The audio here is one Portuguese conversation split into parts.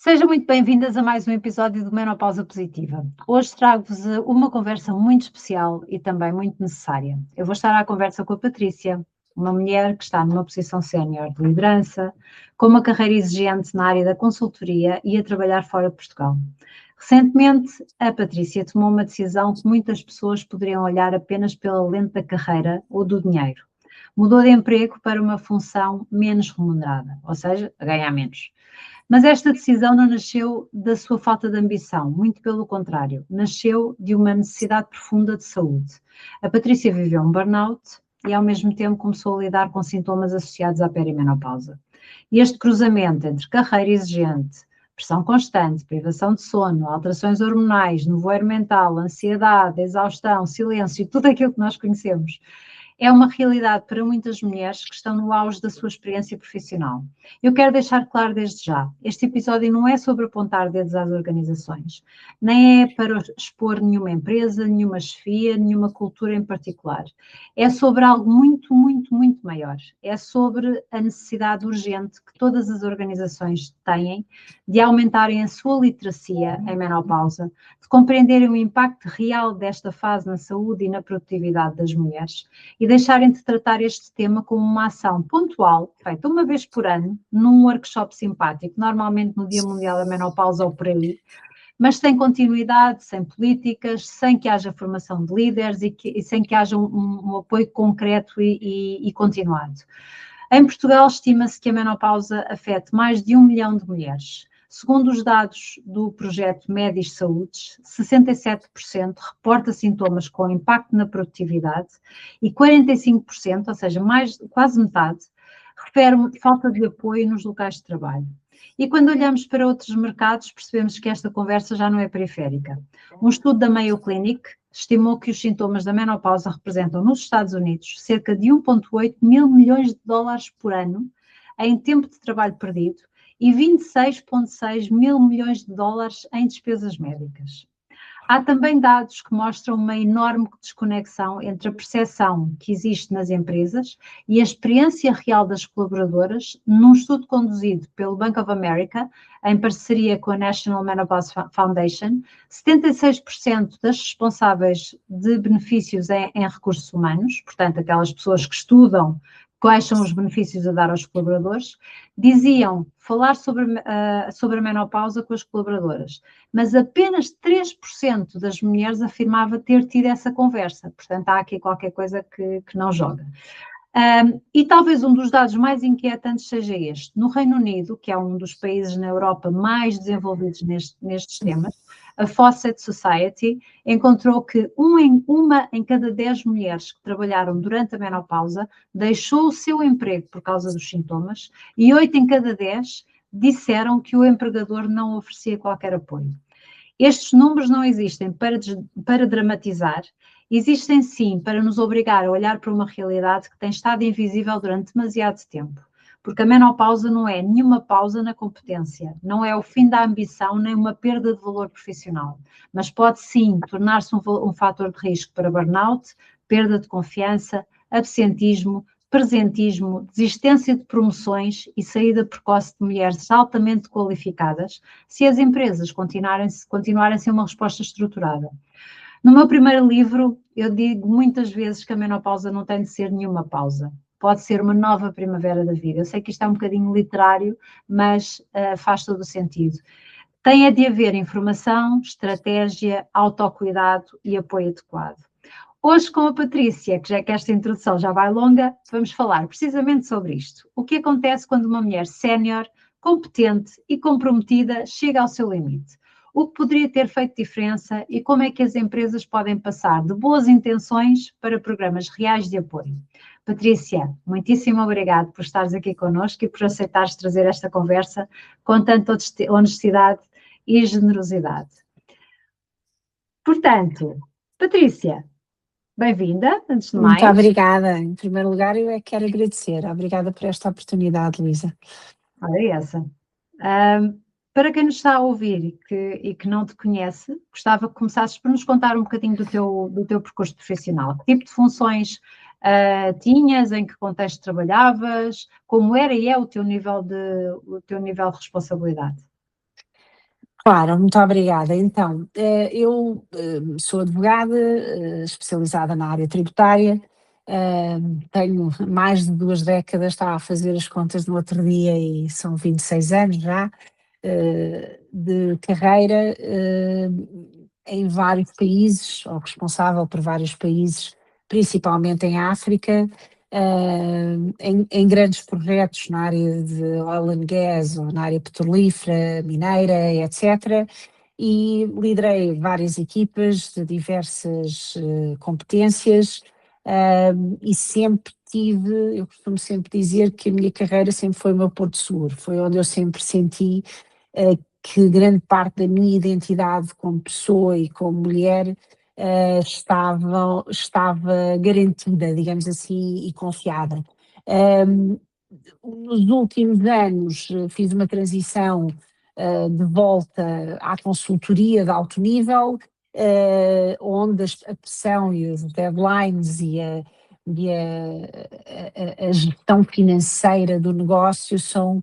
Sejam muito bem-vindas a mais um episódio do Menopausa Positiva. Hoje trago-vos uma conversa muito especial e também muito necessária. Eu vou estar à conversa com a Patrícia, uma mulher que está numa posição sénior de liderança, com uma carreira exigente na área da consultoria e a trabalhar fora de Portugal. Recentemente, a Patrícia tomou uma decisão que muitas pessoas poderiam olhar apenas pela lente da carreira ou do dinheiro. Mudou de emprego para uma função menos remunerada, ou seja, a ganhar menos. Mas esta decisão não nasceu da sua falta de ambição, muito pelo contrário, nasceu de uma necessidade profunda de saúde. A Patrícia viveu um burnout e, ao mesmo tempo, começou a lidar com sintomas associados à perimenopausa. E este cruzamento entre carreira exigente, pressão constante, privação de sono, alterações hormonais, nevoeiro mental, ansiedade, exaustão, silêncio, tudo aquilo que nós conhecemos, é uma realidade para muitas mulheres que estão no auge da sua experiência profissional. Eu quero deixar claro desde já, este episódio não é sobre apontar dedos às organizações, nem é para expor nenhuma empresa, nenhuma chefia, nenhuma cultura em particular. É sobre algo muito, muito, muito maior. É sobre a necessidade urgente que todas as organizações têm de aumentarem a sua literacia em menopausa, de compreenderem o impacto real desta fase na saúde e na produtividade das mulheres e deixarem de tratar este tema como uma ação pontual, feita uma vez por ano, num workshop simpático, normalmente no Dia Mundial da Menopausa ou por aí, mas sem continuidade, sem políticas, sem que haja formação de líderes e sem que haja um apoio concreto e continuado. Em Portugal, estima-se que a menopausa afete mais de 1 milhão de mulheres. Segundo os dados do projeto Médis Saúdes, 67% reporta sintomas com impacto na produtividade e 45%, ou seja, quase metade, refere falta de apoio nos locais de trabalho. E quando olhamos para outros mercados, percebemos que esta conversa já não é periférica. Um estudo da Mayo Clinic estimou que os sintomas da menopausa representam nos Estados Unidos cerca de 1,8 mil milhões de dólares por ano em tempo de trabalho perdido e 26,6 mil milhões de dólares em despesas médicas. Há também dados que mostram uma enorme desconexão entre a percepção que existe nas empresas e a experiência real das colaboradoras, num estudo conduzido pelo Bank of America, em parceria com a National Menopause Foundation. 76% das responsáveis de benefícios em recursos humanos, portanto, aquelas pessoas que estudam quais são os benefícios a dar aos colaboradores, diziam falar sobre a menopausa com as colaboradoras, mas apenas 3% das mulheres afirmava ter tido essa conversa, portanto há aqui qualquer coisa que não joga. E talvez um dos dados mais inquietantes seja este. No Reino Unido, que é um dos países na Europa mais desenvolvidos nestes temas, a Fawcett Society encontrou que uma em cada 10 mulheres que trabalharam durante a menopausa deixou o seu emprego por causa dos sintomas e 8 em cada 10 disseram que o empregador não oferecia qualquer apoio. Estes números não existem para dramatizar, existem sim para nos obrigar a olhar para uma realidade que tem estado invisível durante demasiado tempo. Porque a menopausa não é nenhuma pausa na competência, não é o fim da ambição nem uma perda de valor profissional, mas pode sim tornar-se um fator de risco para burnout, perda de confiança, absentismo, presentismo, desistência de promoções e saída precoce de mulheres altamente qualificadas, se as empresas continuarem sem uma resposta estruturada. No meu primeiro livro, eu digo muitas vezes que a menopausa não tem de ser nenhuma pausa. Pode ser uma nova primavera da vida. Eu sei que isto é um bocadinho literário, mas faz todo o sentido. Tem de haver informação, estratégia, autocuidado e apoio adequado. Hoje, com a Patrícia, que esta introdução já vai longa, vamos falar precisamente sobre isto. O que acontece quando uma mulher sénior, competente e comprometida chega ao seu limite? O que poderia ter feito diferença e como é que as empresas podem passar de boas intenções para programas reais de apoio? Patrícia, muitíssimo obrigada por estares aqui connosco e por aceitares trazer esta conversa com tanta honestidade e generosidade. Portanto, Patrícia, bem-vinda, antes de mais. Muito obrigada. Em primeiro lugar, eu é que quero agradecer. Obrigada por esta oportunidade, Luísa. Olha essa. Para quem nos está a ouvir e que não te conhece, gostava que começasses por nos contar um bocadinho do teu percurso profissional. Que tipo de funções tinhas, em que contexto trabalhavas, como era e é o teu nível de responsabilidade? Claro, muito obrigada. Então, eu sou advogada, especializada na área tributária, tenho mais de 2 décadas, estava a fazer as contas no outro dia e são 26 anos já, de carreira, em vários países, ou responsável por vários países, principalmente em África, em grandes projetos na área de oil and gas ou na área petrolífera, mineira, etc. E liderei várias equipas de diversas competências, e sempre tive, eu costumo sempre dizer que a minha carreira sempre foi o meu porto seguro, foi onde eu sempre senti que grande parte da minha identidade como pessoa e como mulher estava garantida, digamos assim, e confiada. Um, Nos últimos anos fiz uma transição de volta à consultoria de alto nível, onde a pressão e os deadlines e a gestão financeira do negócio são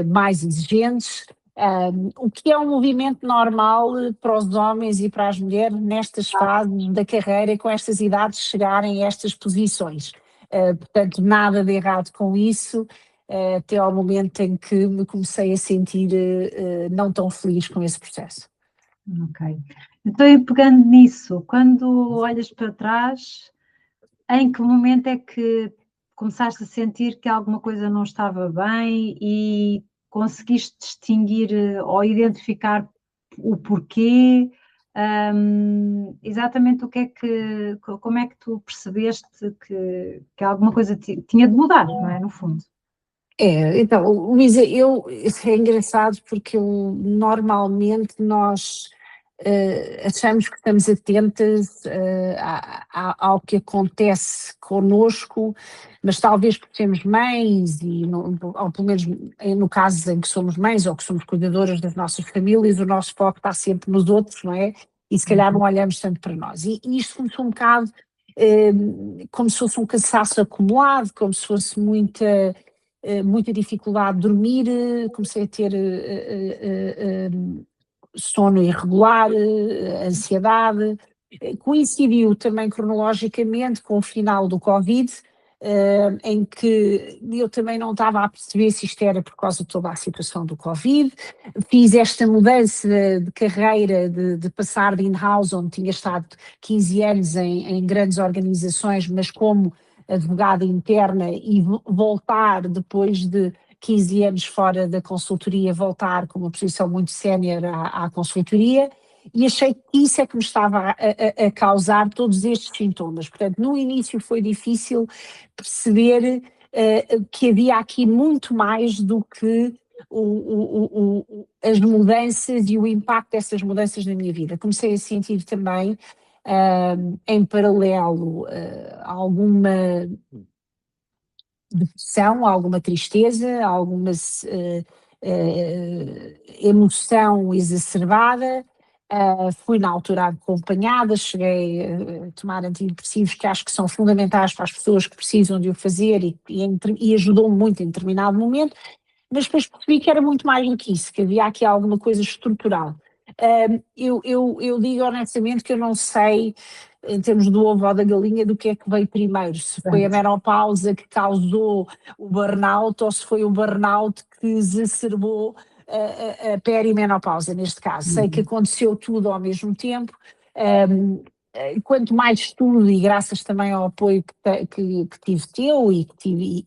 mais exigentes. O que é um movimento normal para os homens e para as mulheres nestas fases da carreira e com estas idades chegarem a estas posições. Portanto, nada de errado com isso, até ao momento em que me comecei a sentir não tão feliz com esse processo. Ok. Então, e pegando nisso, quando olhas para trás, em que momento é que começaste a sentir que alguma coisa não estava bem e conseguiste distinguir ou identificar o porquê? Exatamente o que é que, como é que tu percebeste que alguma coisa tinha de mudar, não é? No fundo. Então, Luísa, isso é engraçado porque normalmente nós achamos que estamos atentas ao que acontece connosco, mas talvez porque temos mães, ou pelo menos no caso em que somos mães ou que somos cuidadoras das nossas famílias, o nosso foco está sempre nos outros, não é? E se calhar não olhamos tanto para nós. E isto começou um bocado eh, como se fosse um cansaço acumulado, como se fosse muita dificuldade de dormir, comecei a ter sono irregular, ansiedade. Coincidiu também cronologicamente com o final do Covid, em que eu também não estava a perceber se isto era por causa de toda a situação do Covid. Fiz esta mudança de carreira, de passar de in-house, onde tinha estado 15 anos em grandes organizações, mas como advogada interna, e voltar depois de 15 anos fora da consultoria, voltar com uma posição muito sénior à consultoria, e achei que isso é que me estava a causar todos estes sintomas. Portanto, no início foi difícil perceber que havia aqui muito mais do que as mudanças e o impacto dessas mudanças na minha vida. Comecei a sentir também, em paralelo, alguma depressão, alguma tristeza, alguma emoção exacerbada. Fui na altura acompanhada, cheguei a tomar antidepressivos que acho que são fundamentais para as pessoas que precisam de o fazer e ajudou-me muito em determinado momento, mas depois percebi que era muito mais do que isso, que havia aqui alguma coisa estrutural. Eu digo honestamente que eu não sei, em termos do ovo ou da galinha, do que é que veio primeiro, se foi a menopausa que causou o burnout ou se foi o burnout que exacerbou a perimenopausa, neste caso. Sei que aconteceu tudo ao mesmo tempo. Quanto mais estudo, e graças também ao apoio que tive teu e, que tive,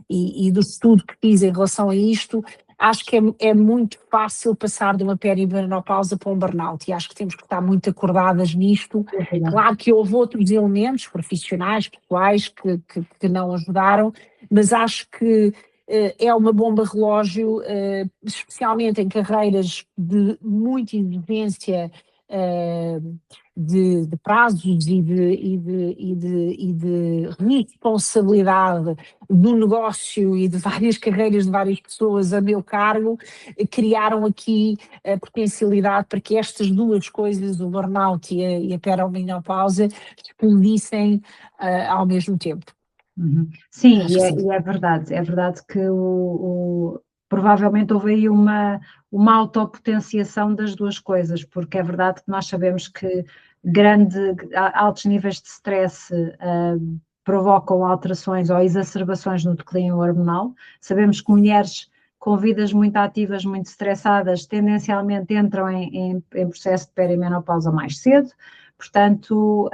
e do estudo que fiz em relação a isto, acho que é muito fácil passar de uma perimenopausa para um burnout, e acho que temos que estar muito acordadas nisto. Claro que houve outros elementos profissionais, pessoais, que não ajudaram, mas acho que é uma bomba relógio, especialmente em carreiras de muita exigência, de prazos e de responsabilidade do negócio e de várias carreiras de várias pessoas a meu cargo, criaram aqui a potencialidade para que estas duas coisas, o burnout e a perimenopausa, explodissem ao mesmo tempo. Sim, Acho que sim. e é verdade que provavelmente houve aí uma autopotenciação das duas coisas, porque é verdade que nós sabemos que altos níveis de stress provocam alterações ou exacerbações no declínio hormonal. Sabemos que mulheres com vidas muito ativas, muito estressadas, tendencialmente entram em processo de perimenopausa mais cedo, portanto,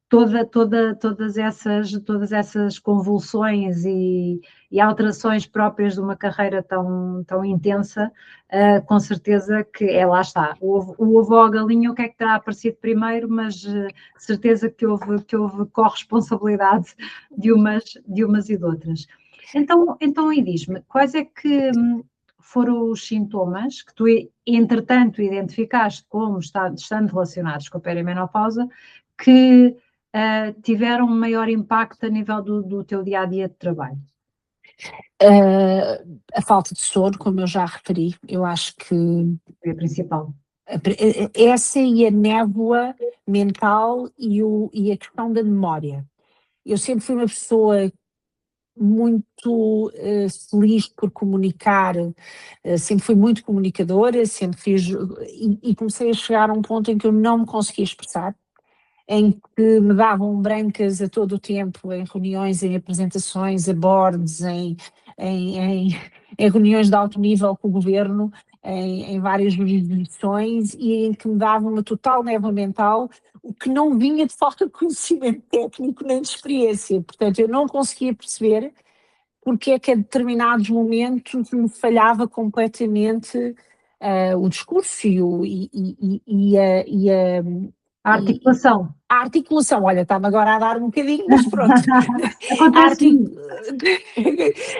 todas essas convulsões e alterações próprias de uma carreira tão intensa, com certeza que lá está, o ovo ou a galinha, o que é que terá aparecido primeiro, mas certeza que houve corresponsabilidade de umas e de outras. Então e diz-me, quais é que foram os sintomas que tu, entretanto, identificaste como estando relacionados com a perimenopausa, que tiveram um maior impacto a nível do teu dia-a-dia de trabalho? A falta de sono, como eu já referi, eu acho que É a principal. Essa e a névoa mental e a questão da memória. Eu sempre fui uma pessoa muito feliz por comunicar, sempre fui muito comunicadora, sempre fiz, e comecei a chegar a um ponto em que eu não me conseguia expressar, em que me davam brancas a todo o tempo, em reuniões, em apresentações, a boards, em reuniões de alto nível com o governo, em várias jurisdições, e em que me dava uma total névoa mental, o que não vinha de falta de conhecimento técnico nem de experiência. Portanto, eu não conseguia perceber porque é que a determinados momentos me falhava completamente o discurso a articulação. A articulação, olha, está-me agora a dar um bocadinho, mas pronto. Acontece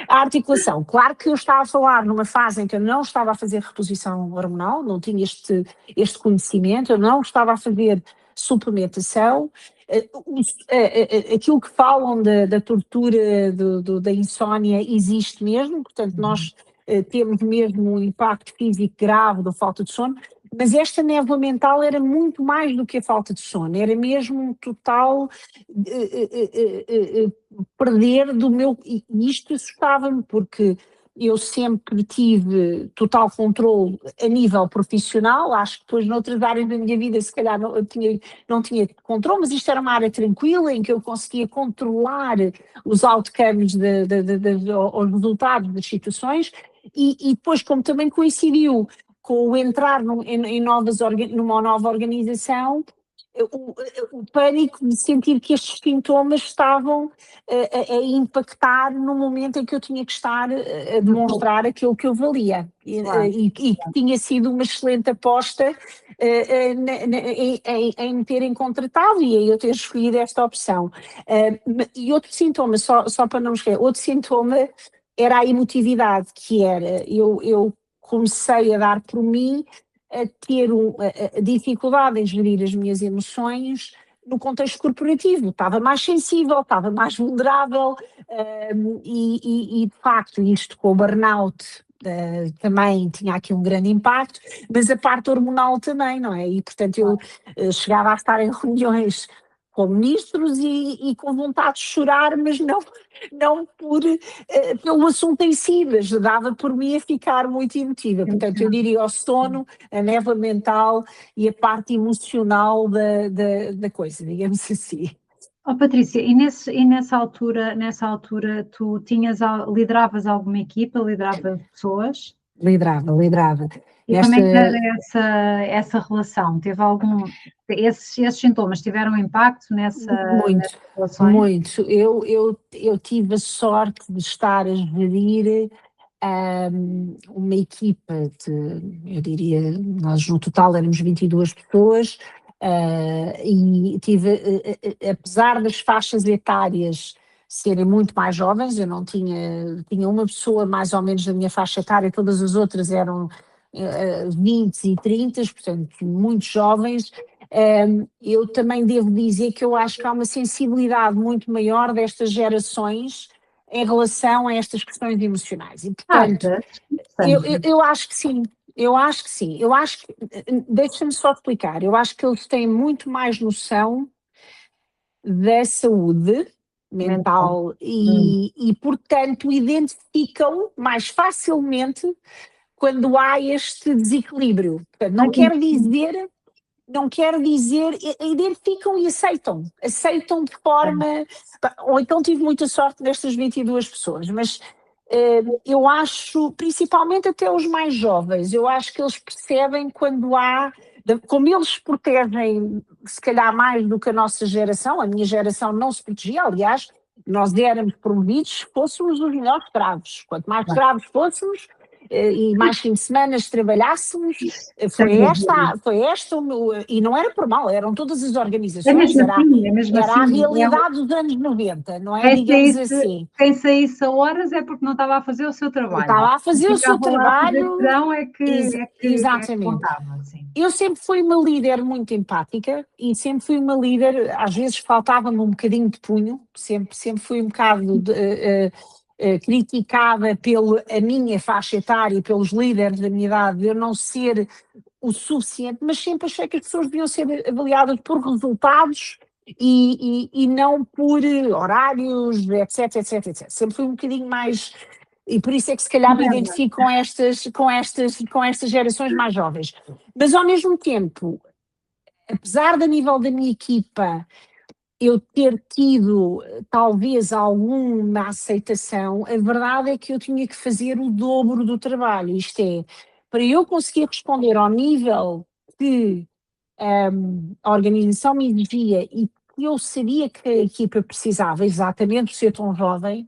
A articulação. Claro que eu estava a falar numa fase em que eu não estava a fazer reposição hormonal, não tinha este conhecimento, eu não estava a fazer suplementação. Aquilo que falam da tortura, da insónia, existe mesmo, portanto, nós temos mesmo um impacto físico grave da falta de sono. Mas esta névoa mental era muito mais do que a falta de sono, era mesmo um total perder do meu. E isto assustava-me, porque eu sempre tive total controle a nível profissional, acho que depois noutras áreas da minha vida se calhar não tinha controle, mas isto era uma área tranquila em que eu conseguia controlar os outcomes, os resultados das situações, e depois como também coincidiu com o entrar numa nova organização, o pânico de sentir que estes sintomas estavam a impactar no momento em que eu tinha que estar a demonstrar aquilo que eu valia. Claro. E que tinha sido uma excelente aposta em me terem contratado e eu ter escolhido esta opção. E outro sintoma, só para não me esquecer, outro sintoma era a emotividade, que era, eu comecei a dar por mim a ter a dificuldade em gerir as minhas emoções no contexto corporativo, estava mais sensível, estava mais vulnerável e de facto isto com o burnout também tinha aqui um grande impacto, mas a parte hormonal também, não é? E portanto eu chegava a estar em reuniões com ministros e com vontade de chorar, mas não pelo assunto em si, mas dava por mim a ficar muito emotiva. Portanto, eu diria o sono, a névoa mental e a parte emocional da coisa, digamos assim. Oh, Patrícia, e nessa altura tu lideravas alguma equipa, lideravas pessoas? Liderava. E como é que era essa relação? Teve esses sintomas tiveram impacto nessas relações? Muito. Eu tive a sorte de estar a gerir uma equipa eu diria, nós no total éramos 22 pessoas, e tive, apesar das faixas etárias serem muito mais jovens, eu não tinha uma pessoa mais ou menos da minha faixa etária, todas as outras eram 20 e 30, portanto muito jovens. Eu também devo dizer que eu acho que há uma sensibilidade muito maior destas gerações em relação a estas questões emocionais. E, portanto, eu acho que sim. Eu acho que, deixa-me só explicar, eu acho que eles têm muito mais noção da saúde mental e, portanto, identificam mais facilmente quando há este desequilíbrio. Portanto, não quer dizer, identificam e aceitam de forma, ou então tive muita sorte nestas 22 pessoas, mas eu acho, principalmente até os mais jovens, eu acho que eles percebem quando há, como eles protegem se calhar mais do que a nossa geração, a minha geração não se protegia, aliás, nós éramos promovidos se fôssemos os melhores escravos, quanto mais escravos fôssemos, e mais fim de semana trabalhássemos, foi esta, e não era por mal, eram todas as organizações, era a realidade dos anos 90, não é? Digamos assim. Quem saísse a horas é porque não estava a fazer o seu trabalho. Estava a fazer o seu trabalho. Exatamente. Contava, assim. Eu sempre fui uma líder muito empática e sempre fui uma líder, às vezes faltava-me um bocadinho de punho, sempre fui um bocado criticada pela minha faixa etária e pelos líderes da minha idade, de eu não ser o suficiente, mas sempre achei que as pessoas deviam ser avaliadas por resultados e não por horários, etc, etc, etc. Sempre fui um bocadinho mais, e por isso é que se calhar me identifico com estas gerações mais jovens. Mas ao mesmo tempo, apesar do nível da minha equipa eu ter tido talvez alguma aceitação, a verdade é que eu tinha que fazer o dobro do trabalho, isto é, para eu conseguir responder ao nível que a organização me exigia e que eu sabia que a equipa precisava, exatamente por ser tão jovem,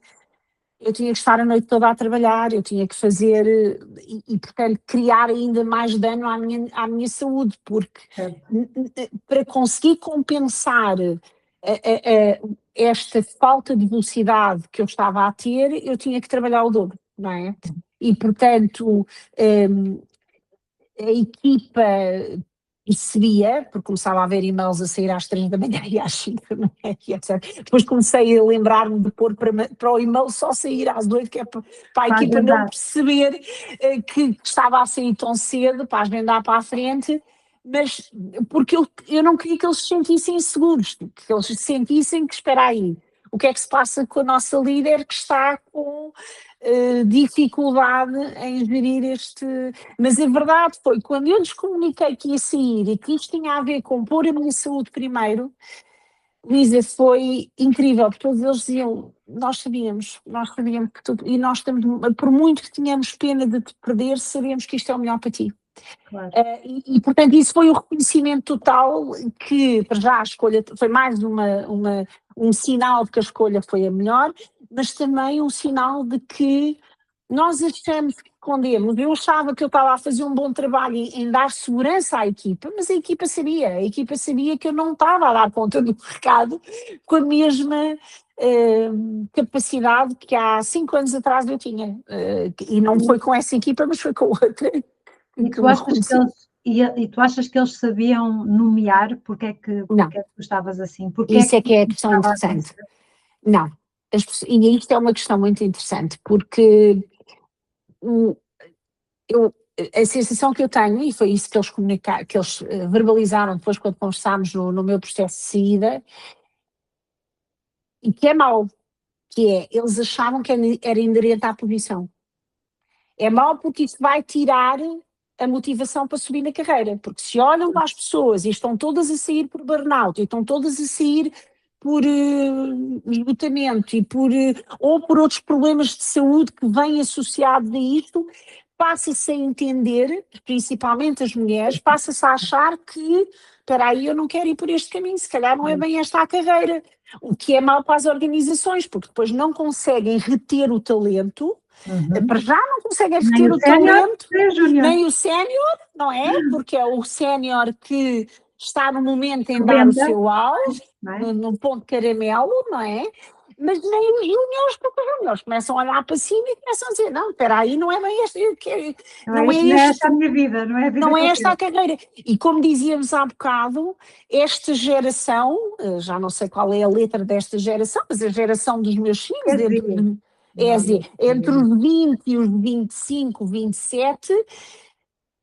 eu tinha que estar a noite toda a trabalhar, eu tinha que fazer e portanto, criar ainda mais dano à minha saúde, porque para conseguir compensar esta falta de velocidade que eu estava a ter, eu tinha que trabalhar o dobro, não é? E, portanto, a equipa percebia, porque começava a haver e-mails a sair às 3 da manhã e às 5 da manhã, etc. Depois comecei a lembrar-me de pôr para o e-mail só sair às 8, que é para a equipa não perceber que estava a sair tão cedo, para agendar para a frente, mas porque eu não queria que eles se sentissem inseguros, que eles se sentissem que, espera aí, o que é que se passa com a nossa líder que está com dificuldade em gerir este... Mas a verdade foi, quando eu lhes comuniquei que ia sair e que isto tinha a ver com pôr a minha saúde primeiro, Luísa, foi incrível, porque todos eles diziam, nós sabíamos que tudo, e nós estamos, por muito que tínhamos pena de te perder, sabemos que isto é o melhor para ti. Claro. E, portanto, isso foi o reconhecimento total que, para já, a escolha foi mais um sinal de que a escolha foi a melhor, mas também um sinal de que nós achamos que escondemos. Eu achava que eu estava a fazer um bom trabalho em dar segurança à equipa, mas a equipa sabia que eu não estava a dar conta do recado com a mesma capacidade que há 5 anos atrás eu tinha. E não foi com essa equipa, mas foi com outra. E tu achas que eles sabiam nomear porque é que tu estavas assim? Isso é que é a questão interessante. Não. E isto é uma questão muito interessante, porque a sensação que eu tenho, e foi isso que eles comunicaram, que eles verbalizaram depois quando conversámos no meu processo de saída, e que é mau, que é, eles achavam que era inerente à posição. É mau porque isso vai tirar a motivação para subir na carreira, porque se olham para as pessoas e estão todas a sair por burnout, e estão todas a sair por esgotamento ou por outros problemas de saúde que vêm associados a isto, passa-se a entender, principalmente as mulheres, passa-se a achar que, espera aí, eu não quero ir por este caminho, se calhar não é bem esta a carreira, o que é mau para as organizações, porque depois não conseguem reter o talento. Para já não conseguem reter o talento, nem o sénior, não é? Porque é o sénior que está no momento em dar o seu auge, no ponto de caramelo, não é? Mas nem os júniores, porque os júniores começam a olhar para cima e começam a dizer, não, espera aí, não é bem este, não é esta a minha vida, não é a vida não é esta a carreira. E como dizíamos há bocado, esta geração, já não sei qual é a letra desta geração, mas a geração dos meus filhos, entre os 20 e os 25, 27,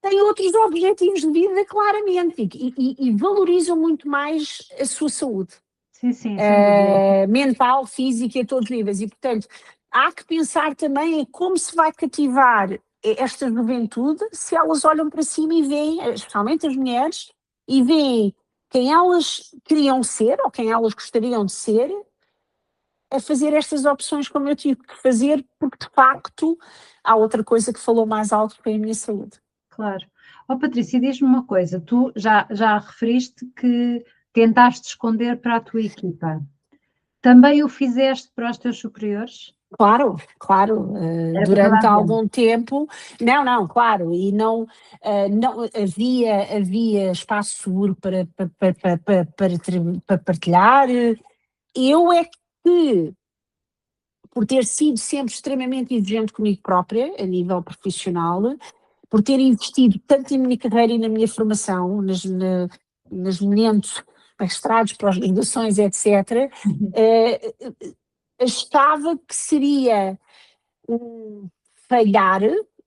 têm outros objetivos de vida claramente e valorizam muito mais a sua saúde. Sim, sim, sem dúvida. Mental, física, a todos os níveis. E, portanto, há que pensar também em como se vai cativar esta juventude se elas olham para cima e veem, especialmente as mulheres, e veem quem elas queriam ser ou quem elas gostariam de ser, a fazer estas opções como eu tive que fazer, porque de facto há outra coisa que falou mais alto, que foi a minha saúde. Claro. Ó Patrícia, diz-me uma coisa, tu já referiste que tentaste esconder para a tua equipa. Também o fizeste para os teus superiores? Claro, claro, Era para toda a durante gente. algum tempo, não, claro, e não, não havia espaço seguro para partilhar. Eu é que, por ter sido sempre extremamente exigente comigo própria, a nível profissional, por ter investido tanto em minha carreira e na minha formação, nos momentos mestrados, pós-graduações, etc., eh, achava que seria um falhar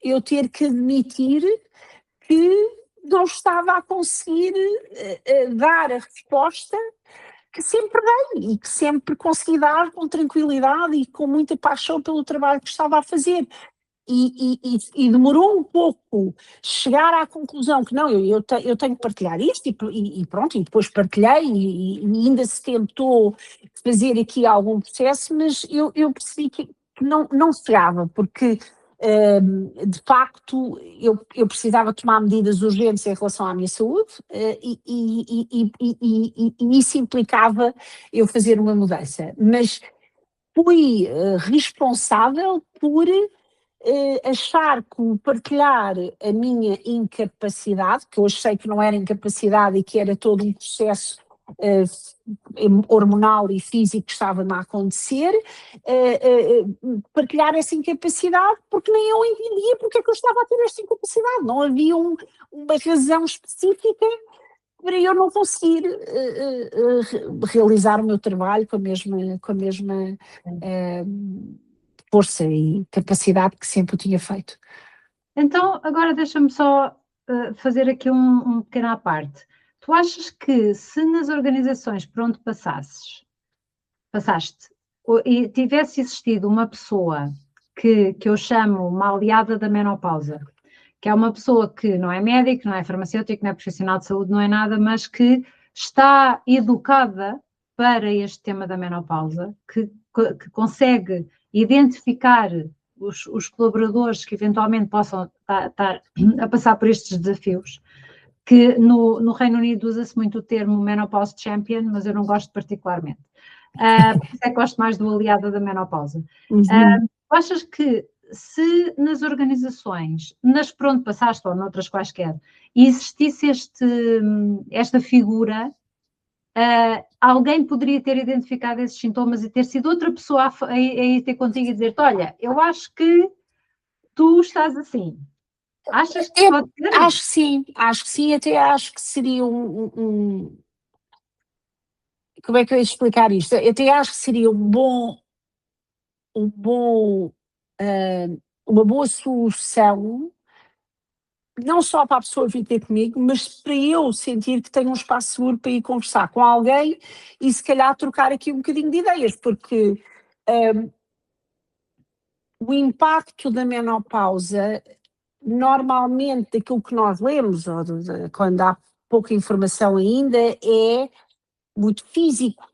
eu ter que admitir que não estava a conseguir dar a resposta que sempre dei e que sempre consegui dar com tranquilidade e com muita paixão pelo trabalho que estava a fazer. E demorou um pouco chegar à conclusão que não, eu tenho que partilhar isto e pronto, e depois partilhei e ainda se tentou fazer aqui algum processo, mas eu percebi que não chegava, porque de facto eu precisava tomar medidas urgentes em relação à minha saúde e isso implicava eu fazer uma mudança, mas fui responsável por achar que o partilhar a minha incapacidade, que hoje sei que não era incapacidade e que era todo um processo eh, hormonal e físico que estava-me a acontecer, partilhar essa incapacidade, porque nem eu entendia porque é que eu estava a ter esta incapacidade, não havia uma razão específica para eu não conseguir realizar o meu trabalho com a mesma força e capacidade que sempre o tinha feito. Então, agora deixa-me só fazer aqui um pequeno à parte. Tu achas que se nas organizações por onde passaste e tivesse existido uma pessoa que eu chamo uma aliada da menopausa, que é uma pessoa que não é médico, não é farmacêutico, não é profissional de saúde, não é nada, mas que está educada para este tema da menopausa, que consegue identificar os colaboradores que eventualmente possam estar a passar por estes desafios, que no Reino Unido usa-se muito o termo menopause champion, mas eu não gosto particularmente. Por isso é que gosto mais do aliado da menopausa. Achas que se nas organizações, nas por onde passaste ou noutras quaisquer, existisse esta figura, alguém poderia ter identificado esses sintomas e ter sido outra pessoa a ir ter contigo e dizer-te, olha, eu acho que tu estás assim. Achas que pode ser? Acho que sim, até acho que seria como é que eu ia explicar isto? Eu até acho que seria um bom, uma boa solução, não só para a pessoa vir ter comigo, mas para eu sentir que tenho um espaço seguro para ir conversar com alguém e se calhar trocar aqui um bocadinho de ideias, porque o impacto da menopausa, normalmente daquilo que nós lemos, ou quando há pouca informação ainda, é muito físico.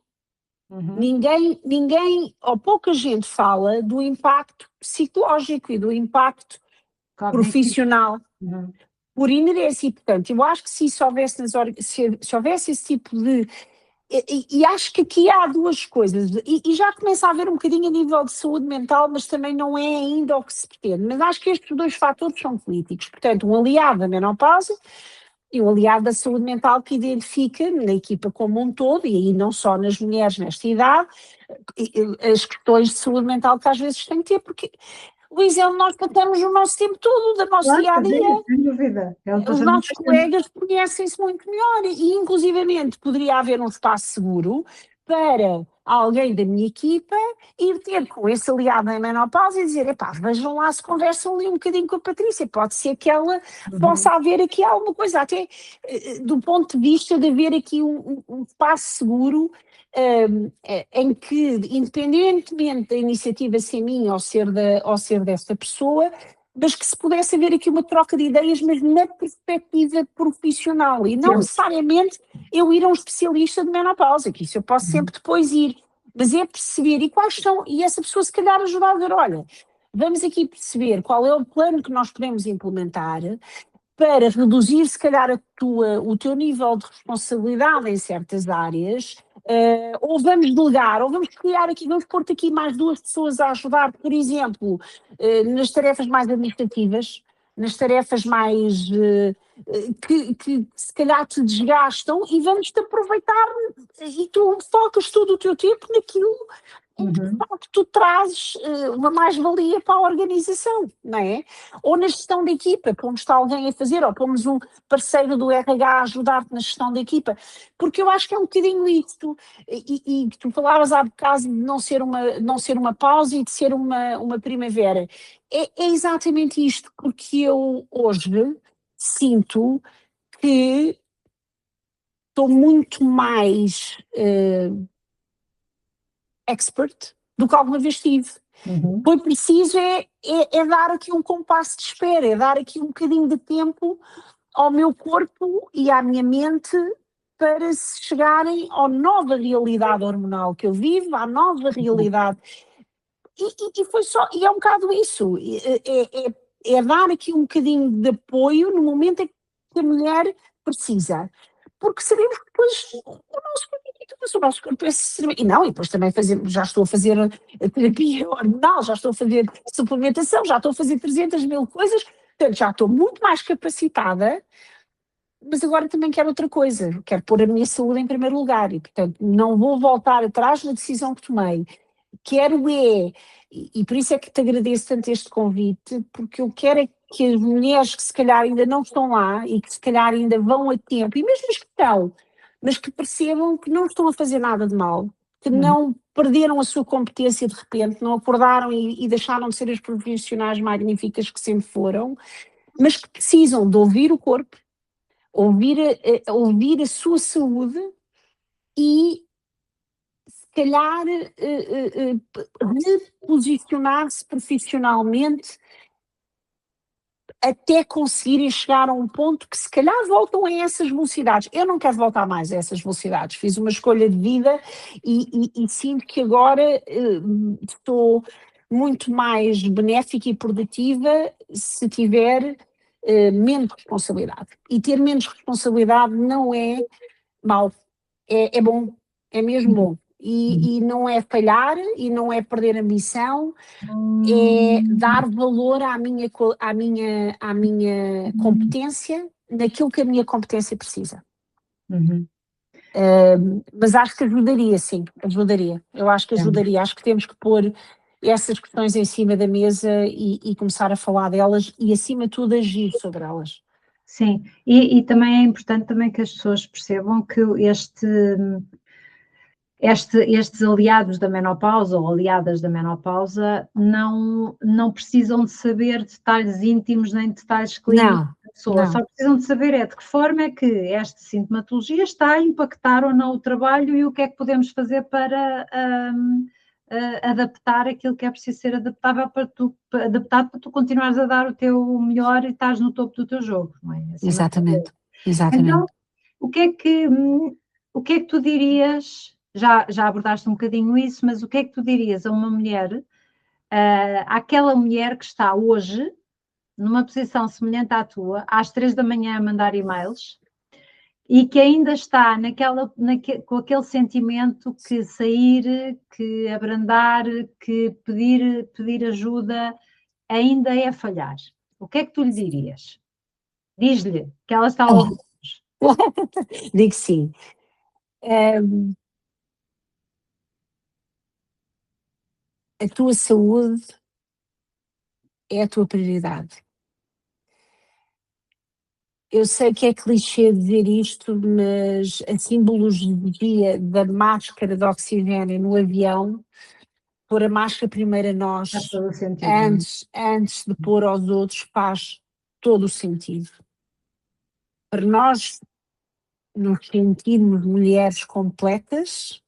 Ninguém ou pouca gente fala do impacto psicológico e do impacto profissional por inerência. E, portanto, eu acho que se houvesse esse tipo de. E acho que aqui há duas coisas, e já começa a haver um bocadinho a nível de saúde mental, mas também não é ainda o que se pretende. Mas acho que estes dois fatores são políticos. Portanto, um aliado da menopausa e um aliado da saúde mental que identifica na equipa como um todo, e aí não só nas mulheres nesta idade, as questões de saúde mental que às vezes têm que ter, porque, Luís, é onde nós passamos o nosso tempo todo, do nosso dia a dia. Sem dúvida. Os nossos colegas conhecem-se muito melhor e, inclusivamente, poderia haver um espaço seguro para alguém da minha equipa ir ter com esse aliado em menopausa e dizer, epá, vejam lá se conversam ali um bocadinho com a Patrícia, pode ser que ela possa haver aqui alguma coisa, até do ponto de vista de haver aqui um espaço seguro em que, independentemente da iniciativa ser minha ou ser desta pessoa, mas que se pudesse haver aqui uma troca de ideias, mas na perspectiva profissional, e não necessariamente eu ir a um especialista de menopausa, que isso eu posso sempre depois ir, mas é perceber e quais são, e essa pessoa se calhar ajudar a ver, olha, vamos aqui perceber qual é o plano que nós podemos implementar para reduzir, se calhar, o teu nível de responsabilidade em certas áreas, ou vamos delegar, ou vamos criar aqui, vamos pôr-te aqui mais duas pessoas a ajudar, por exemplo, nas tarefas mais administrativas, nas tarefas mais que se calhar te desgastam, e vamos-te aproveitar e tu focas todo o teu tempo naquilo em que de facto tu trazes uma mais-valia para a organização, não é? Ou na gestão da equipa, pomos-te alguém a fazer, ou pomos um parceiro do RH a ajudar-te na gestão da equipa, porque eu acho que é um bocadinho isto, e tu falavas há bocado de não ser uma pausa e de ser uma primavera. É exatamente isto, porque eu hoje sinto que estou muito mais expert do que alguma vez tive. Foi preciso dar aqui um compasso de espera, é dar aqui um bocadinho de tempo ao meu corpo e à minha mente para se chegarem à nova realidade hormonal que eu vivo, à nova realidade. E foi só, e é um bocado isso, é dar aqui um bocadinho de apoio no momento em que a mulher precisa. Porque sabemos que depois o nosso corpo, mas o nosso corpo é extremamente. E não, e depois também já estou a fazer a terapia hormonal, já estou a fazer suplementação, já estou a fazer 300 mil coisas, portanto já estou muito mais capacitada, mas agora também quero outra coisa, quero pôr a minha saúde em primeiro lugar e, portanto, não vou voltar atrás na decisão que tomei. Quero e por isso é que te agradeço tanto este convite, porque eu quero é que as mulheres que se calhar ainda não estão lá e que se calhar ainda vão a tempo, e mesmo as que estão, mas que percebam que não estão a fazer nada de mal, que não perderam a sua competência de repente, não acordaram e deixaram de ser as profissionais magníficas que sempre foram, mas que precisam de ouvir o corpo, ouvir a sua saúde e se calhar reposicionar-se profissionalmente até conseguirem chegar a um ponto que se calhar voltam a essas velocidades. Eu não quero voltar mais a essas velocidades, fiz uma escolha de vida e sinto que agora estou muito mais benéfica e produtiva se tiver menos responsabilidade. E ter menos responsabilidade não é mau, é bom, é mesmo bom. E não é falhar, e não é perder a missão, é dar valor à minha competência, naquilo que a minha competência precisa. Mas acho que ajudaria, sim, ajudaria. Eu acho que ajudaria, acho que temos que pôr essas questões em cima da mesa e começar a falar delas e, acima de tudo, agir sobre elas. Sim, e também é importante também que as pessoas percebam que estes aliados da menopausa ou aliadas da menopausa não precisam de saber detalhes íntimos nem detalhes clínicos da pessoa, só precisam de saber de que forma é que esta sintomatologia está a impactar ou não o trabalho e o que é que podemos fazer para adaptar aquilo que é preciso ser adaptado para tu continuares a dar o teu melhor e estás no topo do teu jogo, não é? Exatamente. Então, o que é que tu dirias, já abordaste um bocadinho isso, mas o que é que tu dirias a uma mulher, àquela mulher que está hoje numa posição semelhante à tua, às 3 da manhã a mandar e-mails, e que ainda está com aquele sentimento que sair, que abrandar, que pedir ajuda, ainda é falhar. O que é que tu lhe dirias? Diz-lhe que ela está a ouvir. Digo sim. A tua saúde é a tua prioridade. Eu sei que é clichê dizer isto, mas a simbologia da máscara de oxigênio no avião, pôr a máscara primeiro a nós, Faz todo o sentido. antes de pôr aos outros, faz todo o sentido. Para nós nos sentirmos mulheres completas,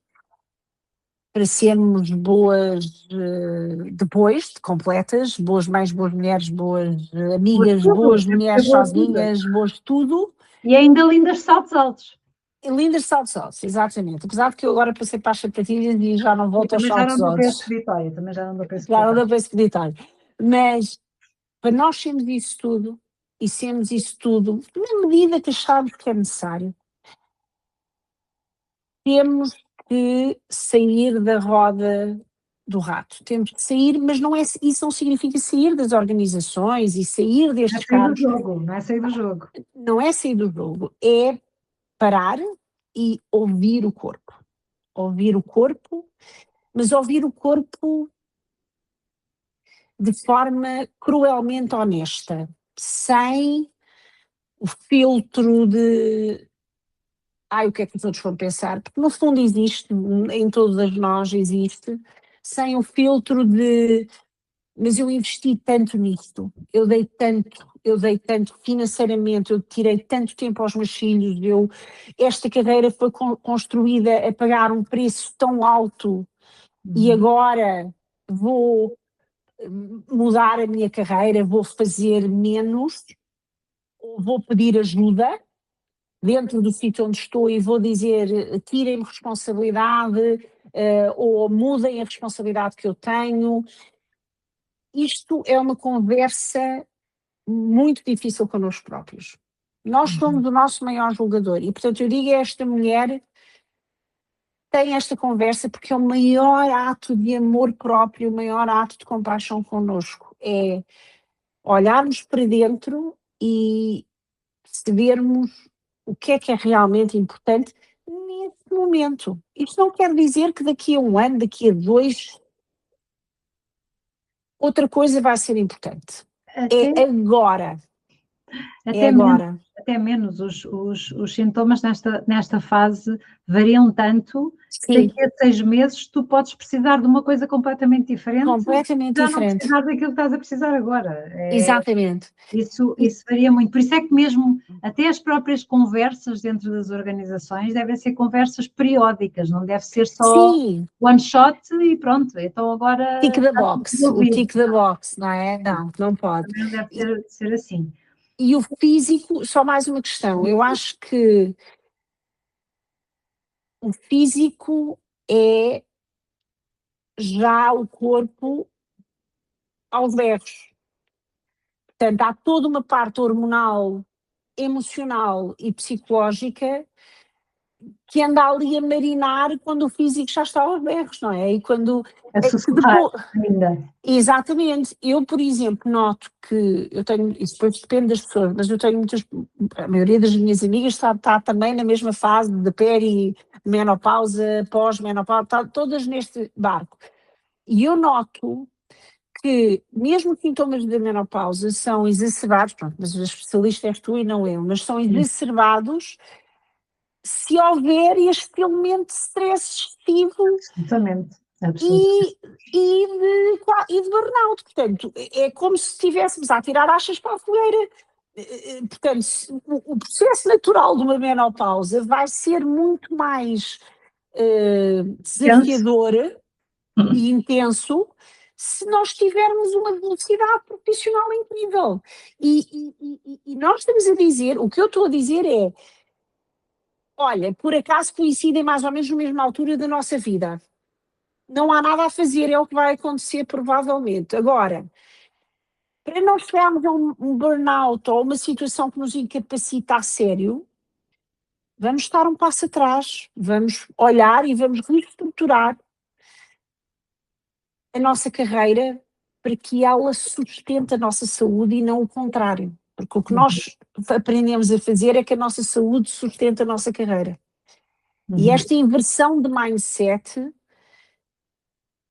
para sermos boas depois, completas, boas mães, boas mulheres, boas amigas, boas mulheres sozinhas, boas tudo. E ainda lindas de saltos altos. Lindas de saltos altos, exatamente. Apesar de que eu agora passei para as sapatilhas e já não volto aos saltos altos. Também já não dou para esse Já não dou para esse peditório. Mas para nós sermos isso tudo, e sermos isso tudo, na medida que acharmos que é necessário, temos que sair da roda do rato. Temos que sair, mas isso não significa sair das organizações e sair destes cargos. Não é sair do jogo. Não é sair do jogo, é parar e ouvir o corpo. Ouvir o corpo, mas ouvir o corpo de forma cruelmente honesta, sem o filtro de o que é que os outros vão pensar, porque no fundo existe, em todas nós existe, sem o filtro de mas eu investi tanto nisto, eu dei tanto financeiramente, eu tirei tanto tempo aos meus filhos, esta carreira foi construída a pagar um preço tão alto e agora vou mudar a minha carreira, vou fazer menos, vou pedir ajuda dentro do sítio onde estou e vou dizer tirem-me responsabilidade ou mudem a responsabilidade que eu tenho. Isto é uma conversa muito difícil connosco próprios. Nós somos o nosso maior julgador e, portanto, eu digo a esta mulher tem esta conversa porque é o maior ato de amor próprio, o maior ato de compaixão connosco. É olharmos para dentro e percebermos o que é realmente importante nesse momento. Isto não quer dizer que daqui a um ano, daqui a 2, outra coisa vai ser importante. É agora. Até menos os sintomas nesta fase variam tanto que daqui a 6 meses tu podes precisar de uma coisa completamente diferente. Completamente já diferente. Não precisar daquilo que estás a precisar agora. Exatamente. Isso varia muito. Por isso é que mesmo até as próprias conversas dentro das organizações devem ser conversas periódicas, não deve ser só one shot e pronto. Então agora... Tick the box, o tick the box, não é? Não pode. Não deve ser assim. E o físico, só mais uma questão, eu acho que o físico é já o corpo aos berros. Portanto, há toda uma parte hormonal, emocional e psicológica que anda ali a marinar quando o físico já está aos berros, não é? E quando... ainda. Exatamente. Eu, por exemplo, noto que eu tenho, isso depois depende das pessoas, mas eu tenho a maioria das minhas amigas está também na mesma fase de peri-menopausa, pós-menopausa, está todas neste barco. E eu noto que mesmo os sintomas da menopausa são exacerbados, pronto, mas o especialista és tu e não eu, mas são exacerbados se houver este elemento de stress excessivo. Absolutamente. E de burnout. Portanto, é como se estivéssemos a tirar achas para a fogueira. Portanto, o processo natural de uma menopausa vai ser muito mais desafiador e intenso se nós tivermos uma velocidade profissional incrível. E nós estamos a dizer, o que eu estou a dizer é, olha, por acaso coincidem mais ou menos na mesma altura da nossa vida. Não há nada a fazer, é o que vai acontecer provavelmente. Agora, para não chegarmos a um burnout ou uma situação que nos incapacita a sério, vamos estar um passo atrás, vamos olhar e vamos reestruturar a nossa carreira para que ela sustente a nossa saúde e não o contrário. Porque o que nós aprendemos a fazer é que a nossa saúde sustenta a nossa carreira. E esta inversão de mindset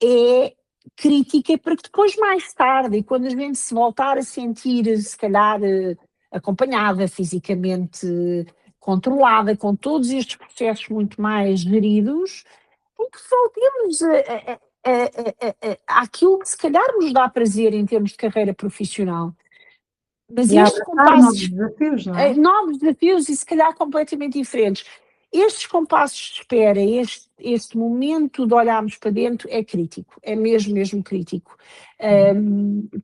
é crítica para que depois mais tarde, e quando a gente se voltar a sentir se calhar acompanhada, fisicamente controlada, com todos estes processos muito mais geridos, que voltemos àquilo que se calhar nos dá prazer em termos de carreira profissional. Mas este compasso, novos desafios, não é? Novos desafios e se calhar completamente diferentes. Estes compassos de espera, este momento de olharmos para dentro é crítico, é mesmo crítico.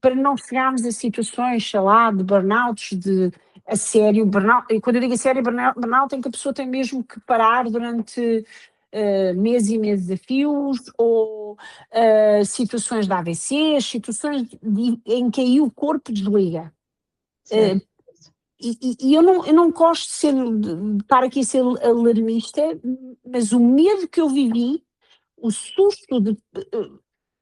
Para não chegarmos a situações, sei lá, de burnouts, de a sério, burnout, e quando eu digo a sério, burnout em que a pessoa tem mesmo que parar durante meses e meses a fios, ou situações de AVC, situações em que aí o corpo desliga. E eu não gosto de estar aqui a ser alarmista, mas o medo que eu vivi, o susto de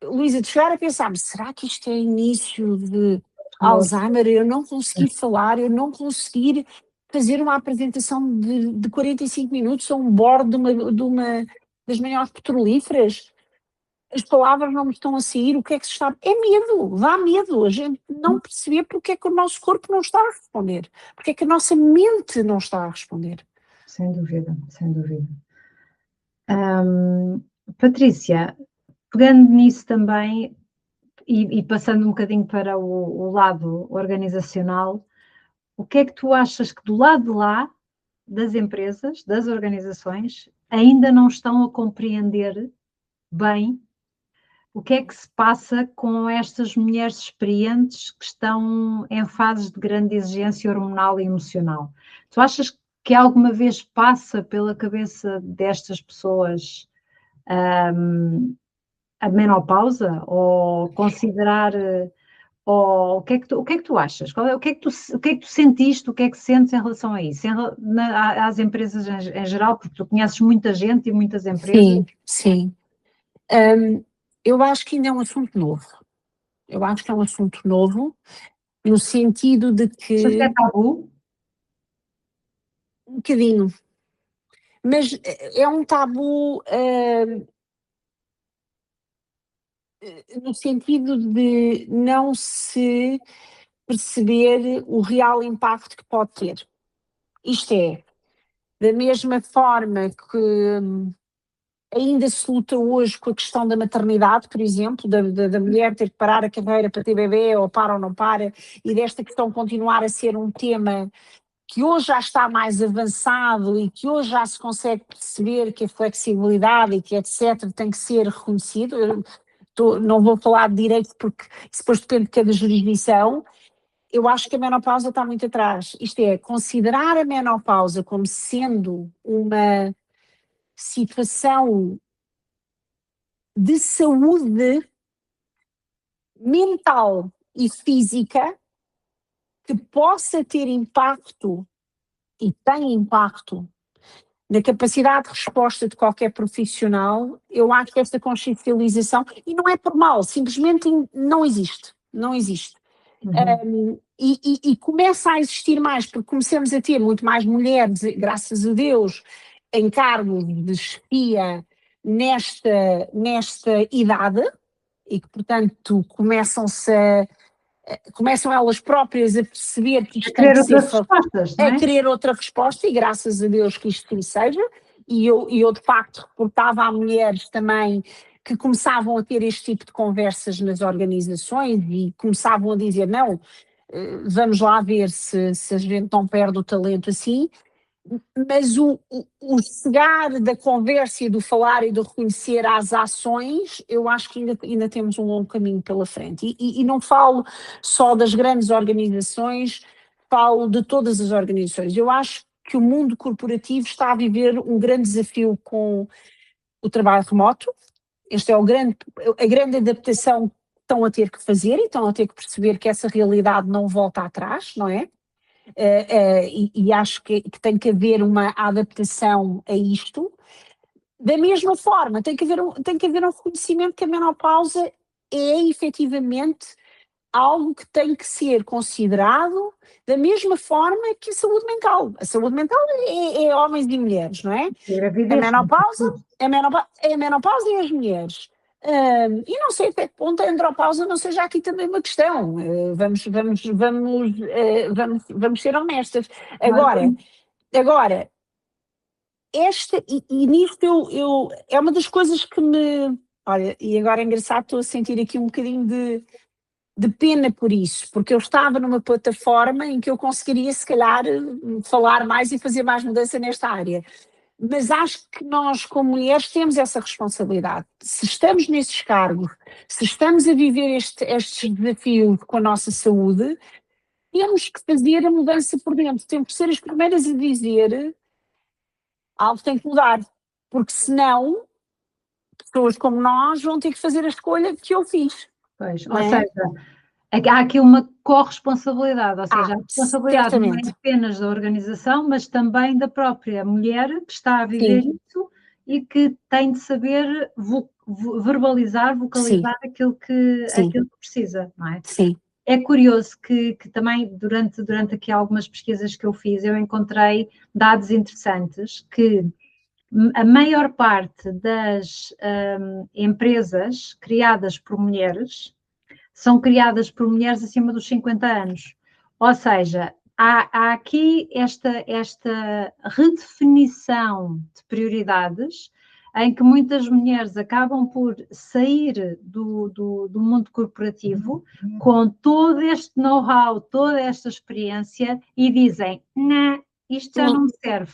Luísa, de chegar a pensar, será que isto é início de Alzheimer? Eu não conseguir falar, eu não conseguir fazer uma apresentação de 45 minutos a um bordo de uma das maiores petrolíferas. As palavras não me estão a sair, o que é que se está... É medo, dá medo, a gente não perceber porque é que o nosso corpo não está a responder, porque é que a nossa mente não está a responder. Sem dúvida, sem dúvida. Patrícia, pegando nisso também e passando um bocadinho para o lado organizacional, o que é que tu achas que do lado de lá, das empresas, das organizações, ainda não estão a compreender bem o que é que se passa com estas mulheres experientes que estão em fases de grande exigência hormonal e emocional? Tu achas que alguma vez passa pela cabeça destas pessoas a menopausa ou considerar, ou o que é que tu achas? O que é que tu sentiste, o que é que sentes em relação a isso? Às empresas em geral, porque tu conheces muita gente e muitas empresas. Sim. Eu acho que ainda é um assunto novo. Eu acho que é um assunto novo, no sentido de que... Achas que é tabu? Um bocadinho. Mas é um tabu no sentido de não se perceber o real impacto que pode ter. Isto é, da mesma forma que ainda se luta hoje com a questão da maternidade, por exemplo, da mulher ter que parar a carreira para ter bebê, ou para ou não para, e desta questão continuar a ser um tema que hoje já está mais avançado e que hoje já se consegue perceber que a flexibilidade e que etc. tem que ser reconhecido. Não vou falar de direito porque isso depois depende de cada jurisdição. Eu acho que a menopausa está muito atrás. Isto é, considerar a menopausa como sendo uma situação de saúde mental e física que possa ter impacto, e tem impacto, na capacidade de resposta de qualquer profissional. Eu acho que esta consciencialização, e não é por mal, simplesmente não existe. E começa a existir mais, porque começamos a ter muito mais mulheres, graças a Deus, em cargos de chefia nesta idade, e que, portanto, começam elas próprias a perceber que isto tem que ser a querer outra resposta, e graças a Deus que isto seja. E eu de facto reportava a mulheres também que começavam a ter este tipo de conversas nas organizações e começavam a dizer, não, vamos lá ver se a gente não perde o talento assim. Mas o chegar da conversa e do falar e do reconhecer às ações, eu acho que ainda temos um longo caminho pela frente. E não falo só das grandes organizações, falo de todas as organizações. Eu acho que o mundo corporativo está a viver um grande desafio com o trabalho remoto. Este é a grande adaptação que estão a ter que fazer e estão a ter que perceber que essa realidade não volta atrás, não é? E acho que tem que haver uma adaptação a isto. Da mesma forma, tem que haver um reconhecimento que a menopausa é efetivamente algo que tem que ser considerado da mesma forma que a saúde mental. A saúde mental é homens e mulheres, não é? A menopausa e as mulheres. E não sei até que ponto a andropausa não seja aqui também uma questão. Vamos ser honestas. Agora nisto é uma das coisas que me... Olha, e agora é engraçado, estou a sentir aqui um bocadinho de pena por isso, porque eu estava numa plataforma em que eu conseguiria, se calhar, falar mais e fazer mais mudança nesta área. Mas acho que nós, como mulheres, temos essa responsabilidade. Se estamos nesses cargos, se estamos a viver estes desafios com a nossa saúde, temos que fazer a mudança por dentro. Temos que ser as primeiras a dizer algo tem que mudar, porque senão pessoas como nós vão ter que fazer a escolha que eu fiz. Pois, ou seja, há aqui uma corresponsabilidade, ou seja, a responsabilidade certamente. não é apenas da organização, mas também da própria mulher que está a viver isso e que tem de saber verbalizar, vocalizar aquilo que precisa, não é? Sim. É curioso que também durante aqui algumas pesquisas que eu fiz, eu encontrei dados interessantes que a maior parte das empresas criadas por mulheres são criadas por mulheres acima dos 50 anos. Ou seja, há aqui esta redefinição de prioridades em que muitas mulheres acabam por sair do mundo corporativo com todo este know-how, toda esta experiência e dizem, não, isto já não me serve.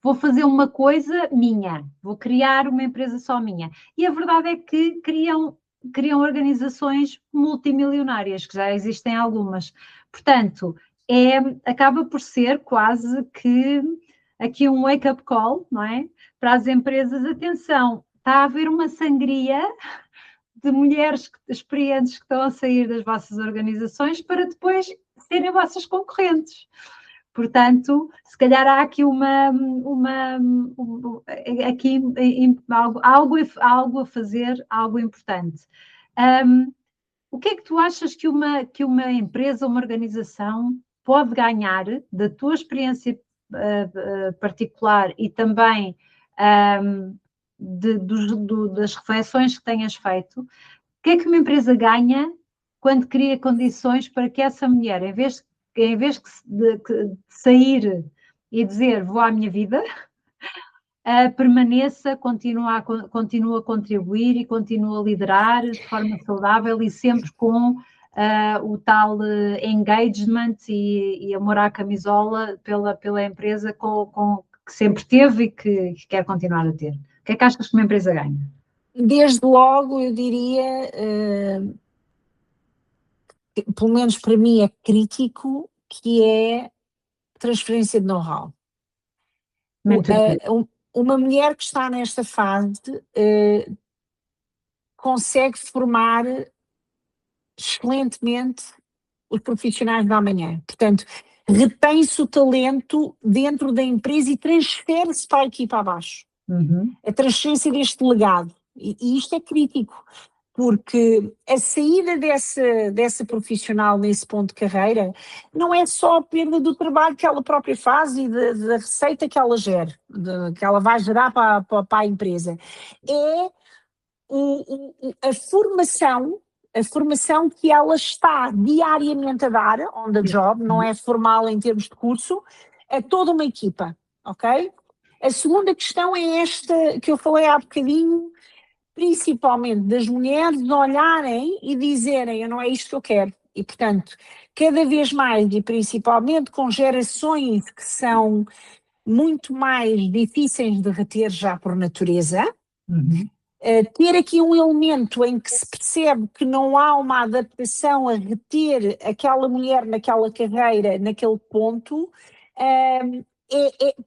Vou fazer uma coisa minha, vou criar uma empresa só minha. E a verdade é que criam organizações multimilionárias, que já existem algumas. Portanto, acaba por ser quase que aqui um wake-up call, não é? Para as empresas, atenção, está a haver uma sangria de mulheres experientes que estão a sair das vossas organizações para depois serem vossas concorrentes. Portanto, se calhar há aqui algo a fazer, algo importante. O que é que tu achas que uma empresa, uma organização pode ganhar da tua experiência particular e também das reflexões que tenhas feito? O que é que uma empresa ganha quando cria condições para que essa mulher, em vez de sair e dizer vou à minha vida, permaneça, continua a contribuir e continua a liderar de forma saudável e sempre com o tal engagement e amor à camisola pela empresa que sempre teve e que quer continuar a ter. O que é que achas que uma empresa ganha? Desde logo, eu diria, pelo menos para mim é crítico, que é transferência de know-how. Uma mulher que está nesta fase consegue formar excelentemente os profissionais da amanhã. Portanto, retém-se o talento dentro da empresa e transfere-se para a equipa abaixo. A transferência deste legado. E isto é crítico, porque a saída dessa profissional nesse ponto de carreira não é só a perda do trabalho que ela própria faz e da receita que ela gera, que ela vai gerar para a empresa. É a formação que ela está diariamente a dar, on the job, não é formal em termos de curso, a toda uma equipa, ok? A segunda questão é esta que eu falei há bocadinho, principalmente das mulheres olharem e dizerem, não é isto que eu quero. E, portanto, cada vez mais e principalmente com gerações que são muito mais difíceis de reter já por natureza, ter aqui um elemento em que se percebe que não há uma adaptação a reter aquela mulher naquela carreira, naquele ponto,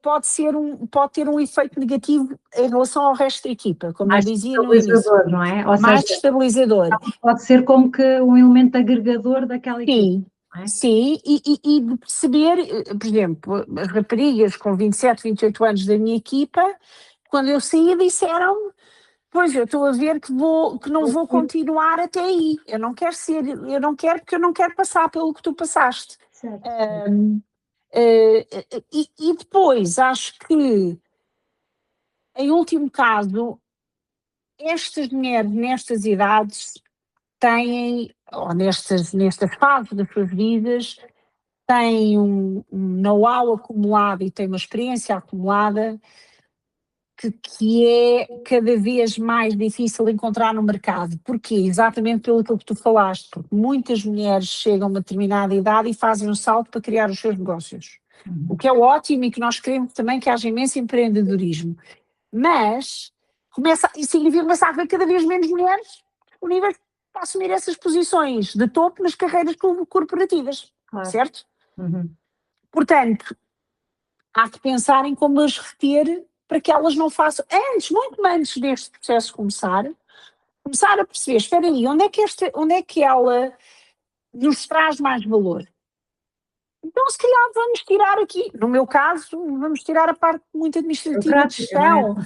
pode ter um efeito negativo em relação ao resto da equipa, como mais eu dizia no início. Não é? Ou mais seja, estabilizador. Pode ser como que um elemento agregador daquela equipa. Sim, e de perceber, por exemplo, as raparigas com 27, 28 anos da minha equipa, quando eu saí disseram, pois eu estou a ver que não vou continuar até aí, eu não quero porque eu não quero passar pelo que tu passaste. Certo. E depois, acho que, em último caso, estas mulheres nestas idades têm, ou nestas fases das suas vidas, têm um know-how acumulado e têm uma experiência acumulada que é cada vez mais difícil encontrar no mercado. Porquê? Exatamente pelo que tu falaste, porque muitas mulheres chegam a uma determinada idade e fazem um salto para criar os seus negócios. o que é ótimo e que nós queremos também que haja imenso empreendedorismo. Mas isso significa que começa a haver cada vez menos mulheres disponíveis para assumir essas posições de topo nas carreiras corporativas, Claro. certo? Uhum. Portanto, há que pensar em como as reter para que elas não façam, muito antes deste processo começar a perceber, espera aí, onde é que ela nos traz mais valor? Então, se calhar, vamos tirar aqui, no meu caso, vamos tirar a parte muito administrativa de gestão,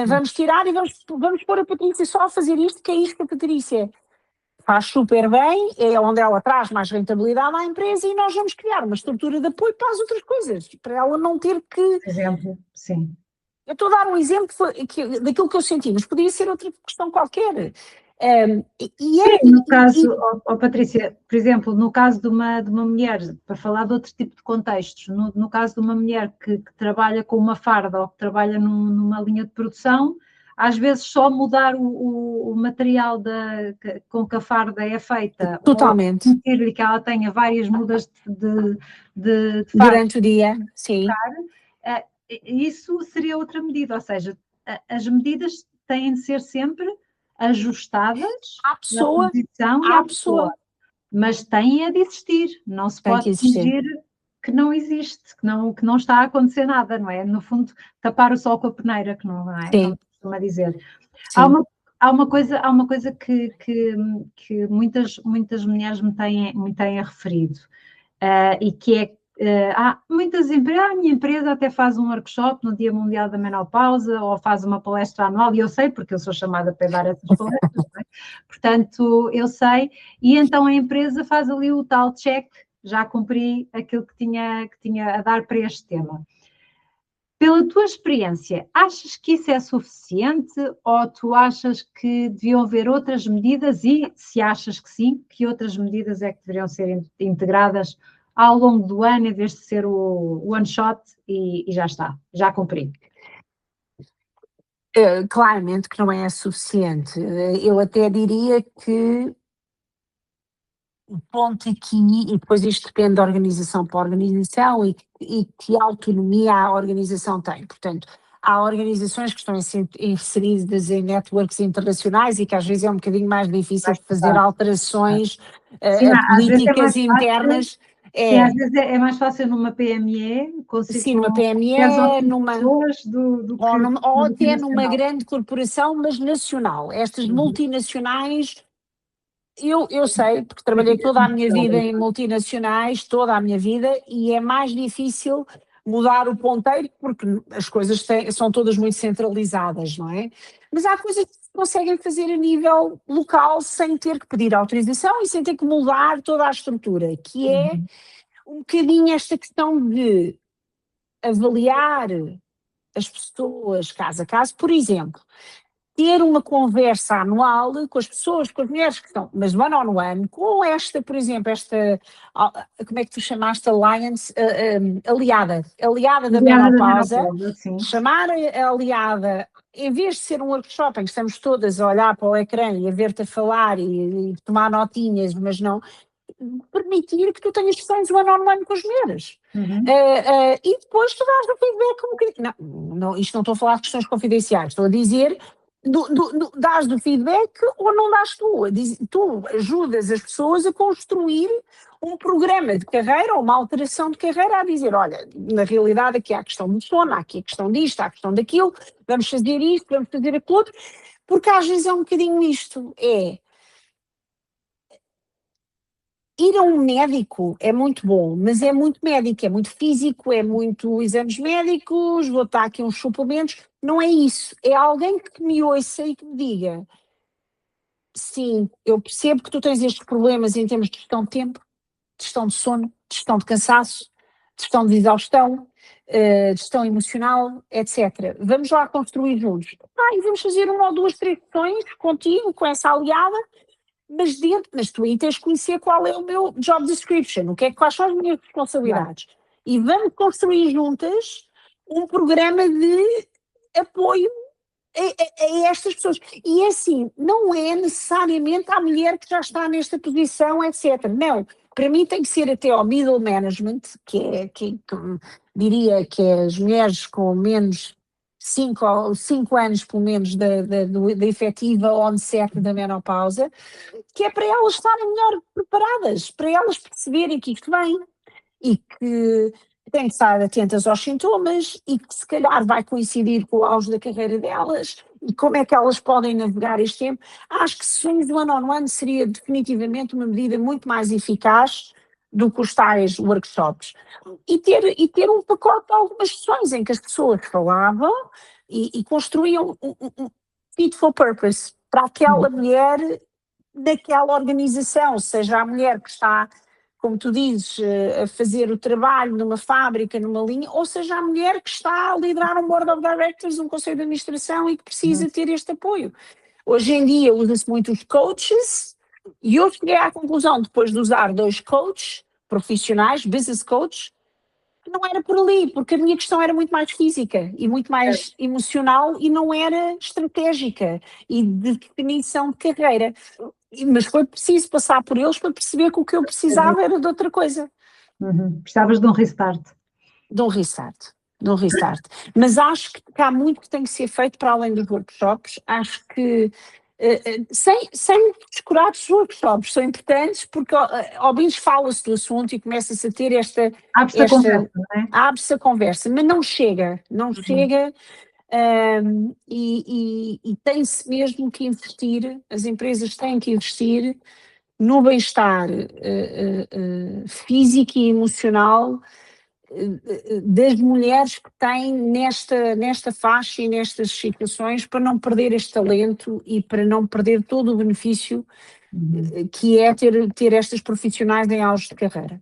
vamos tirar e vamos pôr a Patrícia só a fazer isto, que é isto que a Patrícia faz super bem, é onde ela traz mais rentabilidade à empresa e nós vamos criar uma estrutura de apoio para as outras coisas, para ela não ter que... Por exemplo, sim. Eu estou a dar um exemplo daquilo que eu senti, mas podia ser outra questão qualquer. No caso, Patrícia, por exemplo, no caso de uma mulher, para falar de outro tipo de contextos, no caso de uma mulher que trabalha com uma farda ou que trabalha numa linha de produção, às vezes só mudar o material com que a farda é feita, totalmente, ou permitir-lhe que ela tenha várias mudas de farda durante o dia, sim. Isso seria outra medida, ou seja, as medidas têm de ser sempre ajustadas à pessoa, posição e à pessoa, mas têm de existir, não se pode fingir que não existe, que não está a acontecer nada, não é? No fundo, tapar o sol com a peneira, que não é? Como costuma dizer. Há uma coisa que muitas mulheres me têm referido, e que é há muitas empresas, a minha empresa até faz um workshop no Dia Mundial da Menopausa ou faz uma palestra anual, e eu sei porque eu sou chamada para dar essas palestras, não é? Portanto, eu sei, e então a empresa faz ali o tal check, já cumpri aquilo que tinha a dar para este tema. Pela tua experiência, achas que isso é suficiente ou tu achas que deviam haver outras medidas e, se achas que sim, que outras medidas é que deveriam ser integradas ao longo do ano, em vez de ser o one shot e já está, já cumpri? Claramente que não é suficiente. Eu até diria que o ponto aqui, e depois isto depende da organização para organização e que autonomia a organização tem. Portanto, há organizações que estão inseridas em networks internacionais e que às vezes é um bocadinho mais difícil de fazer alterações políticas internas. Sim, às vezes é mais fácil numa PME, sim, numa PME, ou até numa grande corporação, mas nacional. Estas multinacionais, eu sei, porque trabalhei toda a minha vida em multinacionais, toda a minha vida, e é mais difícil mudar o ponteiro, porque as coisas são todas muito centralizadas, não é? Mas há coisas que se conseguem fazer a nível local sem ter que pedir autorização e sem ter que mudar toda a estrutura, que é um bocadinho esta questão de avaliar as pessoas caso a caso. Por exemplo, ter uma conversa anual com as pessoas, com as mulheres que estão, mas one on one, com esta, por exemplo, como é que tu chamaste, Alliance, aliada da menopausa, chamar a aliada, em vez de ser um workshop em que estamos todas a olhar para o ecrã e a ver-te a falar e tomar notinhas, mas não, permitir que tu tenhas sessões one on one com as mulheres. E depois tu dás o feedback um bocadinho. Não, isto não estou a falar de questões confidenciais, estou a dizer dás do feedback ou não dás tu ajudas as pessoas a construir um programa de carreira ou uma alteração de carreira, a dizer, olha, na realidade aqui há a questão do sono, há aqui a questão disto, há a questão daquilo, vamos fazer isto, vamos fazer aquilo outro, porque às vezes é um bocadinho isto, ir a um médico é muito bom, mas é muito médico, é muito físico, é muito exames médicos, vou dar aqui uns suplementos, não é isso, é alguém que me ouça e que me diga, sim, eu percebo que tu tens estes problemas em termos de gestão de tempo, de gestão de sono, de gestão de cansaço, de gestão de exaustão, de gestão emocional, etc. Vamos lá construir juntos. E vamos fazer uma ou duas, três sessões contigo, com essa aliada, mas tu aí tens de conhecer qual é o meu job description, quais são as minhas responsabilidades. E vamos construir juntas um programa de apoio a estas pessoas. E assim, não é necessariamente a mulher que já está nesta posição, etc. Não, para mim tem que ser até ao middle management, que diria que é as mulheres com menos 5 anos, pelo menos, da efetiva onset da menopausa, que é para elas estarem melhor preparadas, para elas perceberem que isto vem e que têm que estar atentas aos sintomas e que se calhar vai coincidir com o auge da carreira delas e como é que elas podem navegar este tempo. Acho que sessões do one-on-one seria definitivamente uma medida muito mais eficaz do que os tais workshops. E ter um pacote de algumas sessões em que as pessoas falavam e construíam um fit for purpose para aquela mulher daquela organização, seja a mulher que está, como tu dizes, a fazer o trabalho numa fábrica, numa linha, ou seja a mulher que está a liderar um board of directors, um conselho de administração e que precisa ter este apoio. Hoje em dia usa-se muito os coaches e eu cheguei à conclusão, depois de usar 2 coaches profissionais, business coaches, que não era por ali, porque a minha questão era muito mais física e muito mais emocional e não era estratégica e de definição de carreira. Mas foi preciso passar por eles para perceber que o que eu precisava era de outra coisa. Precisavas de um restart. De um restart. Mas acho que há muito que tem que ser feito para além dos workshops. Acho que sem descurar os workshops, são importantes porque ao menos fala-se do assunto e começa-se a ter Abre-se a conversa, não é? Abre-se a conversa, mas não chega, chega. E tem-se mesmo que investir, as empresas têm que investir no bem-estar físico e emocional das mulheres que têm nesta faixa e nestas situações, para não perder este talento e para não perder todo o benefício que é ter estas profissionais em auge de carreira.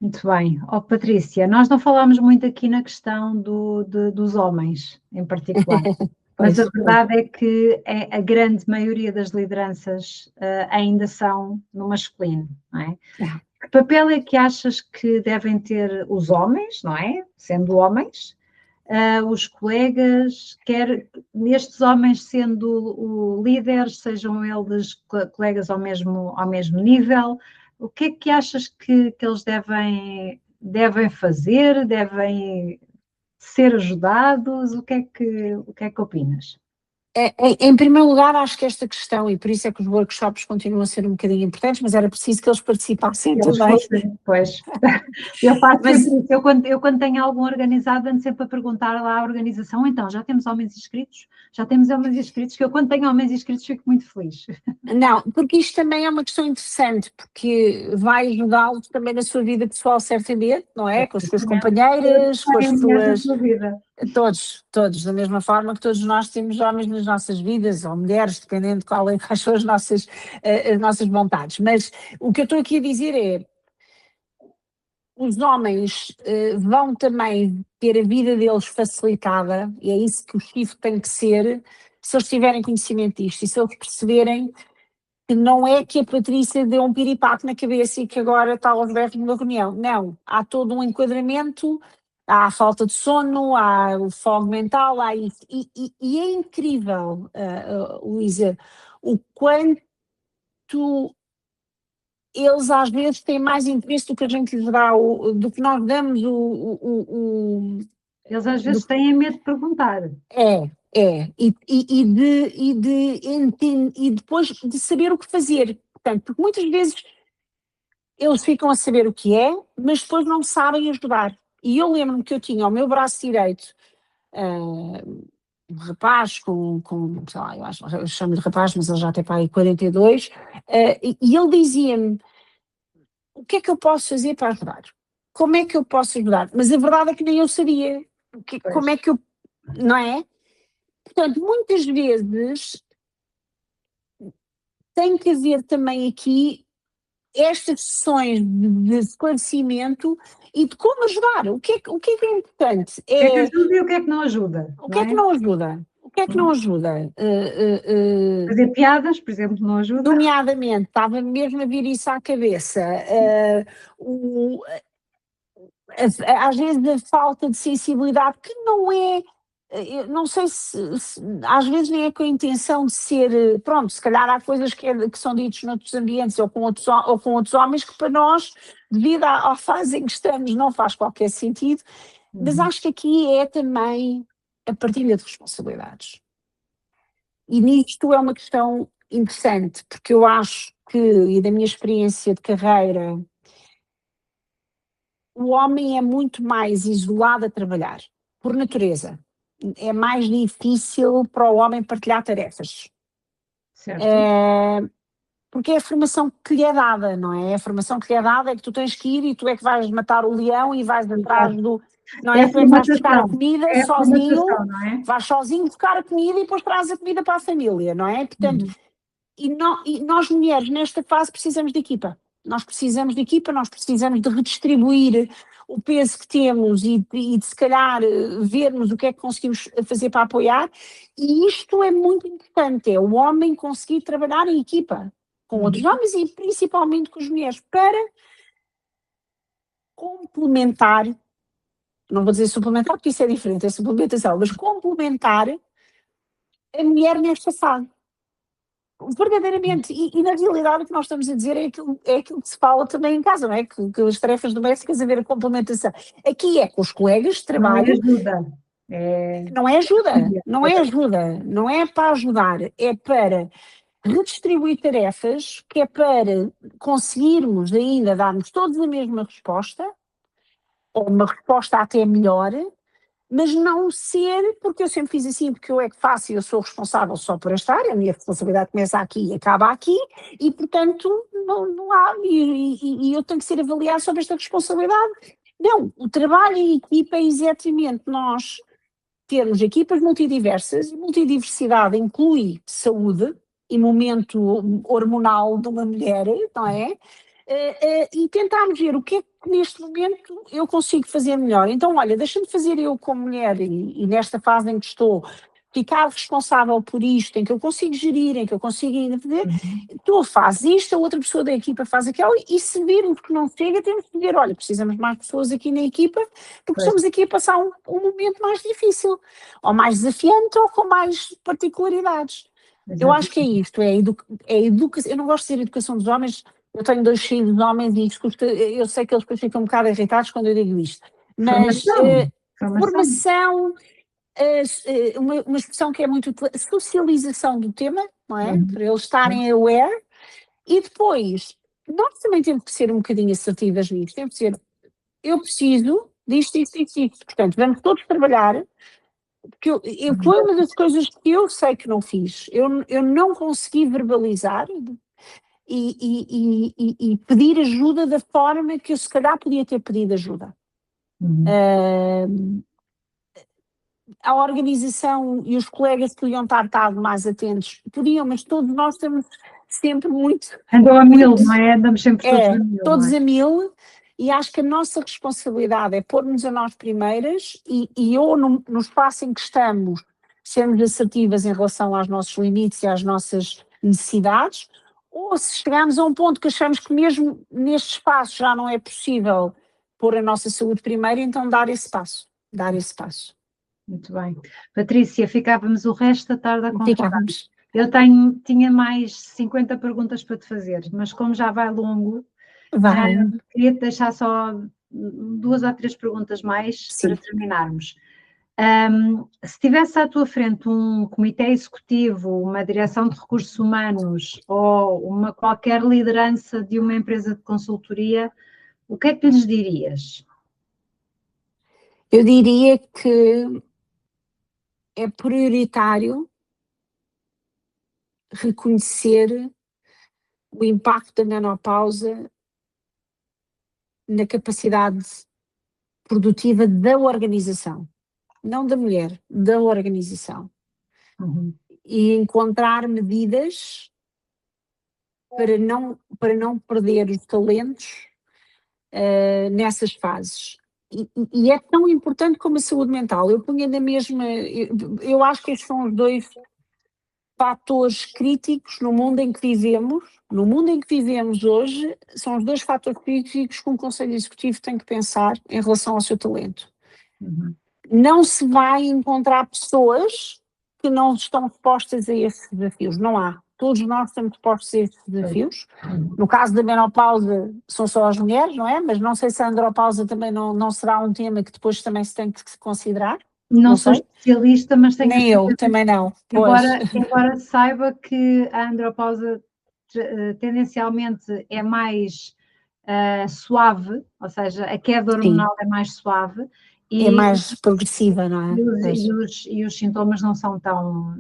Muito bem. Patrícia, nós não falámos muito aqui na questão dos homens, em particular, mas a verdade é que a grande maioria das lideranças ainda são no masculino, não é? Que papel é que achas que devem ter os homens, não é? Sendo homens, os colegas, quer nestes homens sendo líderes, sejam eles colegas ao mesmo nível, o que é que achas que eles devem fazer, devem ser ajudados? O que é que opinas? Em primeiro lugar, acho que esta questão, e por isso é que os workshops continuam a ser um bocadinho importantes, mas era preciso que eles participassem também. Pois, eu faço sempre isso. Eu quando tenho algum organizado, ando sempre a perguntar lá à organização, então, já temos homens inscritos? Já temos homens inscritos? Que eu quando tenho homens inscritos fico muito feliz. Não, porque isto também é uma questão interessante, porque vai ajudá-los também na sua vida pessoal, certamente, não é? Com as suas companheiras, com as suas... Todos, da mesma forma que todos nós temos homens nas nossas vidas, ou mulheres, dependendo de quais são as nossas vontades. Mas o que eu estou aqui a dizer é, os homens vão também ter a vida deles facilitada, e é isso que o shift tem que ser, se eles tiverem conhecimento disto, e se eles perceberem que não é que a Patrícia deu um piripaque na cabeça e que agora está aos berros numa reunião. Não, há todo um enquadramento, há a falta de sono, há o fogo mental, há isso. E é incrível, Luísa, o quanto eles às vezes têm mais interesse do que a gente lhes dá, do que nós damos Eles às vezes têm medo de perguntar. E depois de saber o que fazer. Portanto, porque muitas vezes eles ficam a saber o que é, mas depois não sabem ajudar. E eu lembro-me que eu tinha ao meu braço direito um rapaz sei lá, eu chamo-lhe rapaz, mas ele já tem para aí 42, e ele dizia-me, o que é que eu posso fazer para ajudar? Como é que eu posso ajudar? Mas a verdade é que nem eu sabia. Como é que eu... Não é? Portanto, muitas vezes tem que haver também aqui estas sessões de esclarecimento e de como ajudar. O que é importante? O que é que ajuda e o que é que não ajuda? O que é que não ajuda? O que é que não ajuda? Fazer piadas, por exemplo, não ajuda? Nomeadamente, estava mesmo a vir isso à cabeça. Às vezes a falta de sensibilidade, que não é eu não sei se às vezes nem é com a intenção de ser, pronto, se calhar há coisas que são ditas noutros ambientes ou com outros homens que para nós, devido à fase em que estamos, não faz qualquer sentido, mas acho que aqui é também a partilha de responsabilidades. E nisto é uma questão interessante, porque eu acho que, e da minha experiência de carreira, o homem é muito mais isolado a trabalhar, por natureza. É mais difícil para o homem partilhar tarefas. Certo. Porque é a formação que lhe é dada, não é? A formação que lhe é dada é que tu tens que ir e tu é que vais matar o leão e vais atrás do... Não é? Tu é que vais buscar a comida sozinho, não é? vais sozinho buscar a comida e depois traz a comida para a família, não é? Portanto, e nós mulheres nesta fase precisamos de equipa. Nós precisamos de equipa, nós precisamos de redistribuir o peso que temos e de se calhar vermos o que é que conseguimos fazer para apoiar, e isto é muito importante, é o homem conseguir trabalhar em equipa com outros homens e principalmente com as mulheres para complementar, não vou dizer suplementar porque isso é diferente, é suplementação, mas complementar a mulher nesta fase. Verdadeiramente, e na realidade o que nós estamos a dizer é aquilo que se fala também em casa, não é? Que as tarefas domésticas haver a complementação. Aqui é com os colegas de trabalho. Não é ajuda. Não é ajuda, não é para ajudar, é para redistribuir tarefas, que é para conseguirmos ainda darmos todos a mesma resposta, ou uma resposta até melhor, mas não ser, porque eu sempre fiz assim, porque eu é que faço e eu sou responsável só por esta área, a minha responsabilidade começa aqui e acaba aqui, e portanto não há, e eu tenho que ser avaliado sobre esta responsabilidade. Não, o trabalho em equipa é exatamente nós termos equipas multidiversas, e multidiversidade inclui saúde e momento hormonal de uma mulher, não é? E tentarmos ver o que é que neste momento eu consigo fazer melhor. Então, olha, deixa-me fazer eu como mulher e nesta fase em que estou, ficar responsável por isto, em que eu consigo gerir, em que eu consigo ainda fazer, tu fazes isto, a outra pessoa da equipa faz aquela, e se virmos que não chega, temos que dizer, olha, precisamos de mais pessoas aqui na equipa, porque estamos aqui a passar um momento mais difícil, ou mais desafiante, ou com mais particularidades. Eu acho que é isto, é educação, eu não gosto de dizer educação dos homens. Eu tenho 2 filhos de homens e eu sei que eles depois ficam um bocado irritados quando eu digo isto, mas formação, uma expressão que é muito socialização do tema, não é? Para eles estarem aware, e depois nós também temos que ser um bocadinho assertivas nisto, temos que dizer, eu preciso disto, portanto vamos todos trabalhar, porque foi uma das coisas que eu sei que não fiz, eu não consegui verbalizar e pedir ajuda da forma que eu se calhar podia ter pedido ajuda. A organização e os colegas podiam estar mais atentos, podiam, mas todos nós estamos sempre muito... Andam a mil, não é? Andamos sempre todos a mil. Todos a mil, e acho que a nossa responsabilidade é pôr-nos a nós primeiras e eu, no espaço em que estamos, sermos assertivas em relação aos nossos limites e às nossas necessidades, ou se chegarmos a um ponto que achamos que mesmo neste espaço já não é possível pôr a nossa saúde primeiro, então dar esse passo. Muito bem. Patrícia, ficávamos o resto da tarde a conversar. Eu tinha mais 50 perguntas para te fazer, mas como já vai longo, queria-te deixar só 2 ou 3 perguntas mais para terminarmos. Se tivesse à tua frente um comitê executivo, uma direção de recursos humanos ou qualquer liderança de uma empresa de consultoria, o que é que lhes dirias? Eu diria que é prioritário reconhecer o impacto da menopausa na capacidade produtiva da organização, não da mulher, da organização. E encontrar medidas para não perder os talentos nessas fases. E é tão importante como a saúde mental. Eu punha na mesma... Eu acho que estes são os 2 fatores críticos no mundo em que vivemos. No mundo em que vivemos hoje, são os 2 fatores críticos que um conselho executivo tem que pensar em relação ao seu talento. não se vai encontrar pessoas que não estão expostas a esses desafios, não há. Todos nós estamos expostos a esses desafios. No caso da menopausa, são só as mulheres, não é? Mas não sei se a andropausa também não será um tema que depois também se tem que considerar. Não sou sei. especialista, mas tenho Nem eu, também não. Embora saiba que a andropausa tendencialmente é mais suave, ou seja, a queda hormonal é mais suave. É mais progressiva, não é? E os sintomas não são tão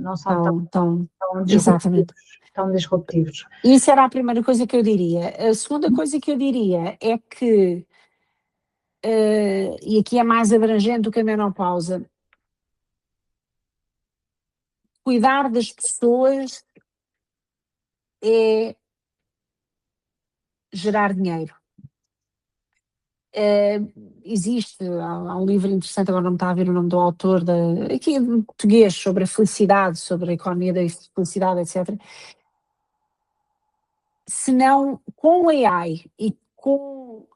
exatamente. disruptivos. Isso era a primeira coisa que eu diria. A segunda coisa que eu diria é que, e aqui é mais abrangente do que a menopausa, cuidar das pessoas é gerar dinheiro. Existe, há um livro interessante, agora não me está a ver o nome do autor, aqui em português, sobre a felicidade, sobre a economia da felicidade, etc. Senão, com o AI e com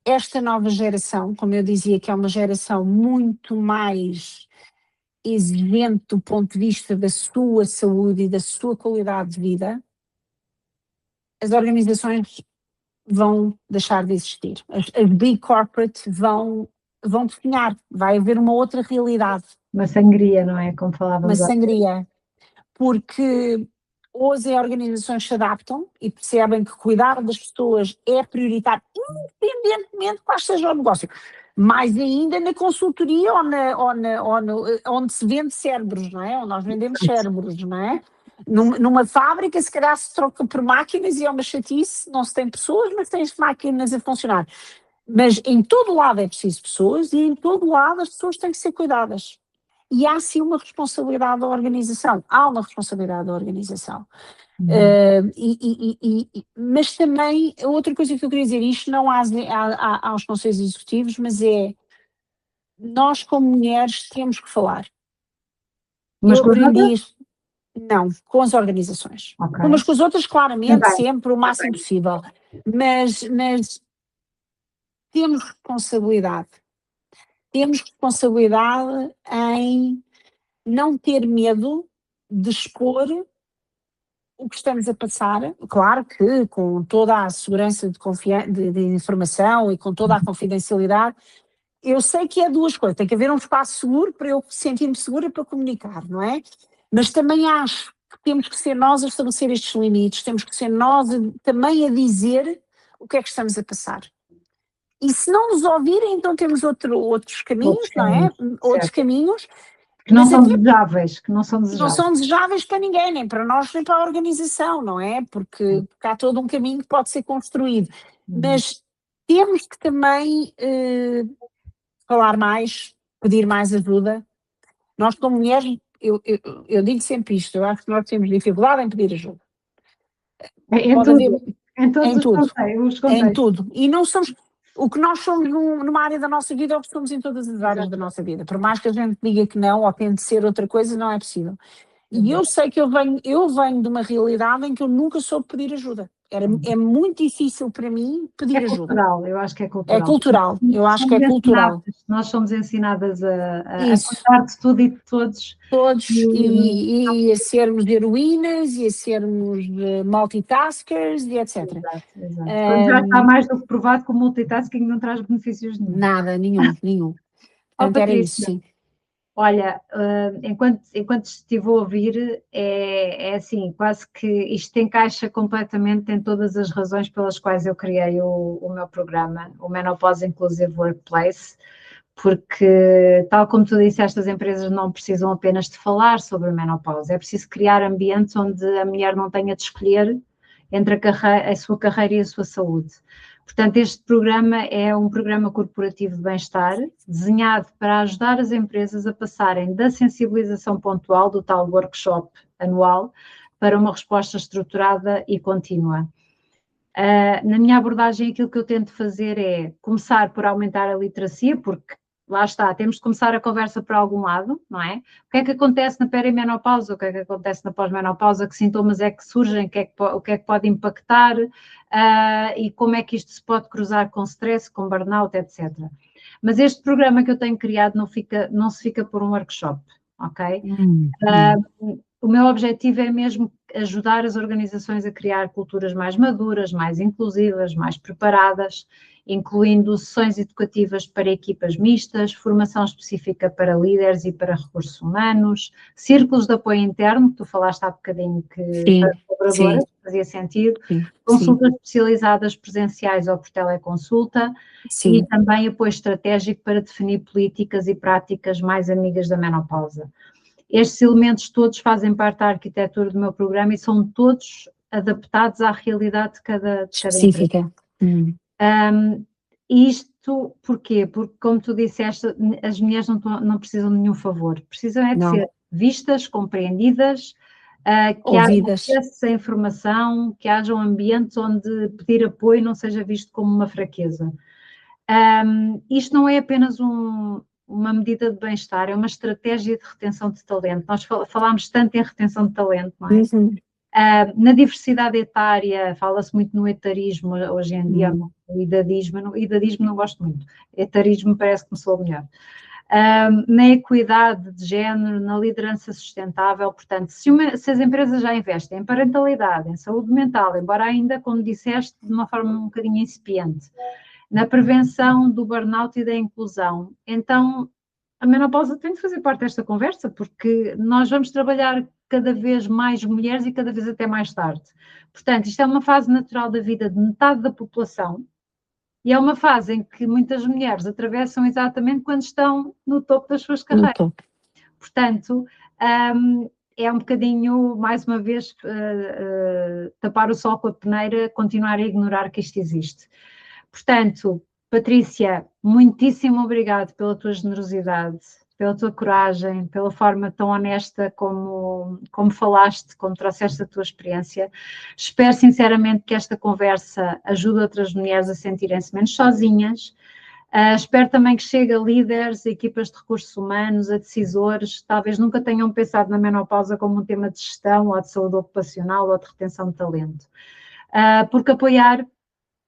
esta nova geração, como eu dizia, que é uma geração muito mais exigente do ponto de vista da sua saúde e da sua qualidade de vida, as organizações vão deixar de existir. As big corporate vão definhar, vai haver uma outra realidade. Uma sangria, não é? Como falávamos. Uma sangria. Porque hoje as organizações se adaptam e percebem que cuidar das pessoas é prioritário, independentemente de qual seja o negócio. Mais ainda na consultoria onde se vende cérebros, não é? Onde nós vendemos cérebros, não é? Numa fábrica, se calhar se troca por máquinas e é uma chatice, não se tem pessoas, mas tem as máquinas a funcionar. Mas em todo lado é preciso pessoas e em todo lado as pessoas têm que ser cuidadas. E há sim uma responsabilidade da organização, há uma responsabilidade da organização. Mas também, outra coisa que eu queria dizer, isto não aos conselhos executivos, mas nós como mulheres temos que falar. Mas eu aprendi isto, não, com as organizações. Okay. Umas com as outras, claramente, sempre o máximo possível. Mas temos responsabilidade. Temos responsabilidade em não ter medo de expor o que estamos a passar, claro que com toda a segurança de informação e com toda a confidencialidade. Eu sei que é duas coisas, tem que haver um espaço seguro para eu sentir-me segura para comunicar, não é? Mas também acho que temos que ser nós a estabelecer estes limites, temos que ser nós também a dizer o que é que estamos a passar. E se não nos ouvirem, então temos outros caminhos, não é? Outros caminhos. Que não são desejáveis, Não são desejáveis para ninguém, nem para nós, nem para a organização, não é? Porque há todo um caminho que pode ser construído. Mas temos que também falar mais, pedir mais ajuda. Nós, como mulheres, eu digo sempre isto, eu acho que nós temos dificuldade em pedir ajuda. Em tudo. E não somos... O que nós somos numa área da nossa vida é o que somos em todas as áreas da nossa vida. Por mais que a gente diga que não, ou tente ser outra coisa, não é possível. E eu sei que eu venho de uma realidade em que eu nunca soube pedir ajuda. É muito difícil para mim pedir ajuda. Eu acho que é cultural. É cultural, eu acho que é cultural. Nós somos ensinadas a cuidar de tudo e de todos. E a sermos heroínas, e a sermos multitaskers, e etc. Exato. Já está mais do que provado que o multitasking não traz benefícios nenhum. Nada, nenhum. Portanto, era isso, sim. Olha, enquanto estive a ouvir, é assim, quase que isto encaixa completamente em todas as razões pelas quais eu criei o meu programa, o Menopause Inclusive Workplace, porque, tal como tu disseste, as empresas não precisam apenas de falar sobre a menopausa, é preciso criar ambientes onde a mulher não tenha de escolher entre a sua carreira e a sua saúde. Portanto, este programa é um programa corporativo de bem-estar, desenhado para ajudar as empresas a passarem da sensibilização pontual, do tal workshop anual, para uma resposta estruturada e contínua. Na minha abordagem, aquilo que eu tento fazer é começar por aumentar a literacia, porque lá está, temos de começar a conversa por algum lado, não é? O que é que acontece na perimenopausa, o que é que acontece na pós-menopausa, que sintomas é que surgem, o que é que pode impactar e como é que isto se pode cruzar com stress, com burnout, etc. Mas este programa que eu tenho criado não se fica por um workshop, ok? O meu objetivo é mesmo ajudar as organizações a criar culturas mais maduras, mais inclusivas, mais preparadas, incluindo sessões educativas para equipas mistas, formação específica para líderes e para recursos humanos, círculos de apoio interno, que tu falaste há bocadinho que para colaboradoras, fazia sentido, consultas especializadas presenciais ou por teleconsulta e também apoio estratégico para definir políticas e práticas mais amigas da menopausa. Estes elementos todos fazem parte da arquitetura do meu programa e são todos adaptados à realidade de cada específica. Isto porquê? Porque, como tu disseste, as mulheres não precisam de nenhum favor, precisam é de ser vistas, compreendidas, que haja acesso à informação, que hajam ambientes onde pedir apoio não seja visto como uma fraqueza. Isto não é apenas uma medida de bem-estar, é uma estratégia de retenção de talento. Nós falámos tanto em retenção de talento, não é? Na diversidade etária, fala-se muito no etarismo hoje em dia, no idadismo não gosto muito, etarismo parece que me soa melhor. Na equidade de género, na liderança sustentável, portanto, se as empresas já investem em parentalidade, em saúde mental, embora ainda, como disseste, de uma forma um bocadinho incipiente, na prevenção do burnout e da inclusão, então a menopausa tem de fazer parte desta conversa, porque nós vamos trabalhar cada vez mais mulheres e cada vez até mais tarde. Portanto, isto é uma fase natural da vida de metade da população e é uma fase em que muitas mulheres atravessam exatamente quando estão no topo das suas carreiras. Portanto, é um bocadinho, mais uma vez, tapar o sol com a peneira, continuar a ignorar que isto existe. Portanto, Patrícia, muitíssimo obrigado pela tua generosidade, pela tua coragem, pela forma tão honesta como falaste, como trouxeste a tua experiência. Espero sinceramente que esta conversa ajude outras mulheres a sentirem-se menos sozinhas. Espero também que chegue a líderes, a equipas de recursos humanos, a decisores, talvez nunca tenham pensado na menopausa como um tema de gestão ou de saúde ocupacional ou de retenção de talento. Porque apoiar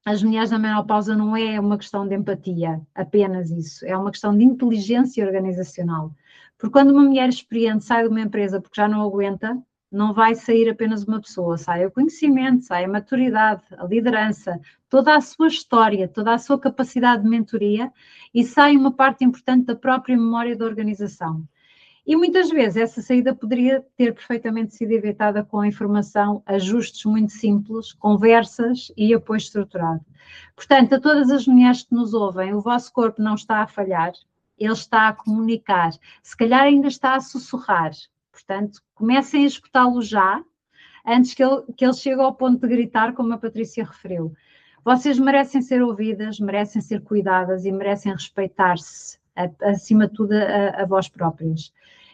as mulheres na menopausa não é uma questão de empatia, apenas isso, é uma questão de inteligência organizacional. Porque quando uma mulher experiente sai de uma empresa porque já não aguenta, não vai sair apenas uma pessoa, sai o conhecimento, sai a maturidade, a liderança, toda a sua história, toda a sua capacidade de mentoria e sai uma parte importante da própria memória da organização. E muitas vezes essa saída poderia ter perfeitamente sido evitada com a informação, ajustes muito simples, conversas e apoio estruturado. Portanto, a todas as mulheres que nos ouvem, o vosso corpo não está a falhar, ele está a comunicar, se calhar ainda está a sussurrar. Portanto, comecem a escutá-lo já, antes que ele chegue ao ponto de gritar, como a Patrícia referiu. Vocês merecem ser ouvidas, merecem ser cuidadas e merecem respeitar-se, acima de tudo, a vós próprias.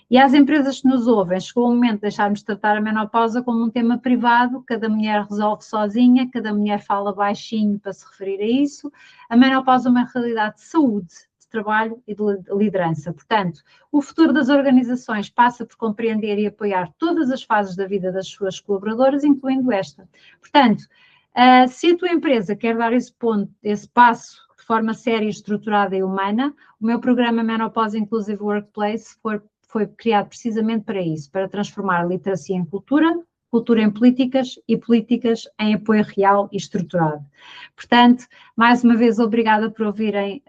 E às empresas que nos ouvem, chegou o momento de deixarmos de tratar a menopausa como um tema privado, cada mulher resolve sozinha, cada mulher fala baixinho para se referir a isso. A menopausa é uma realidade de saúde, de trabalho e de liderança. Portanto, o futuro das organizações passa por compreender e apoiar todas as fases da vida das suas colaboradoras, incluindo esta. Portanto, se a tua empresa quer dar esse passo de forma séria, estruturada e humana, o meu programa Menopausa Inclusive Workplace foi criado precisamente para isso, para transformar a literacia em cultura, cultura em políticas e políticas em apoio real e estruturado. Portanto, mais uma vez, obrigada por ouvirem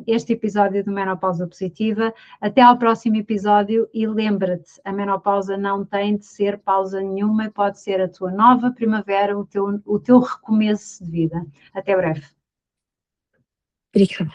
este episódio do Menopausa Positiva. Até ao próximo episódio e lembra-te, a menopausa não tem de ser pausa nenhuma, pode ser a tua nova primavera, o teu recomeço de vida. Até breve. Obrigada.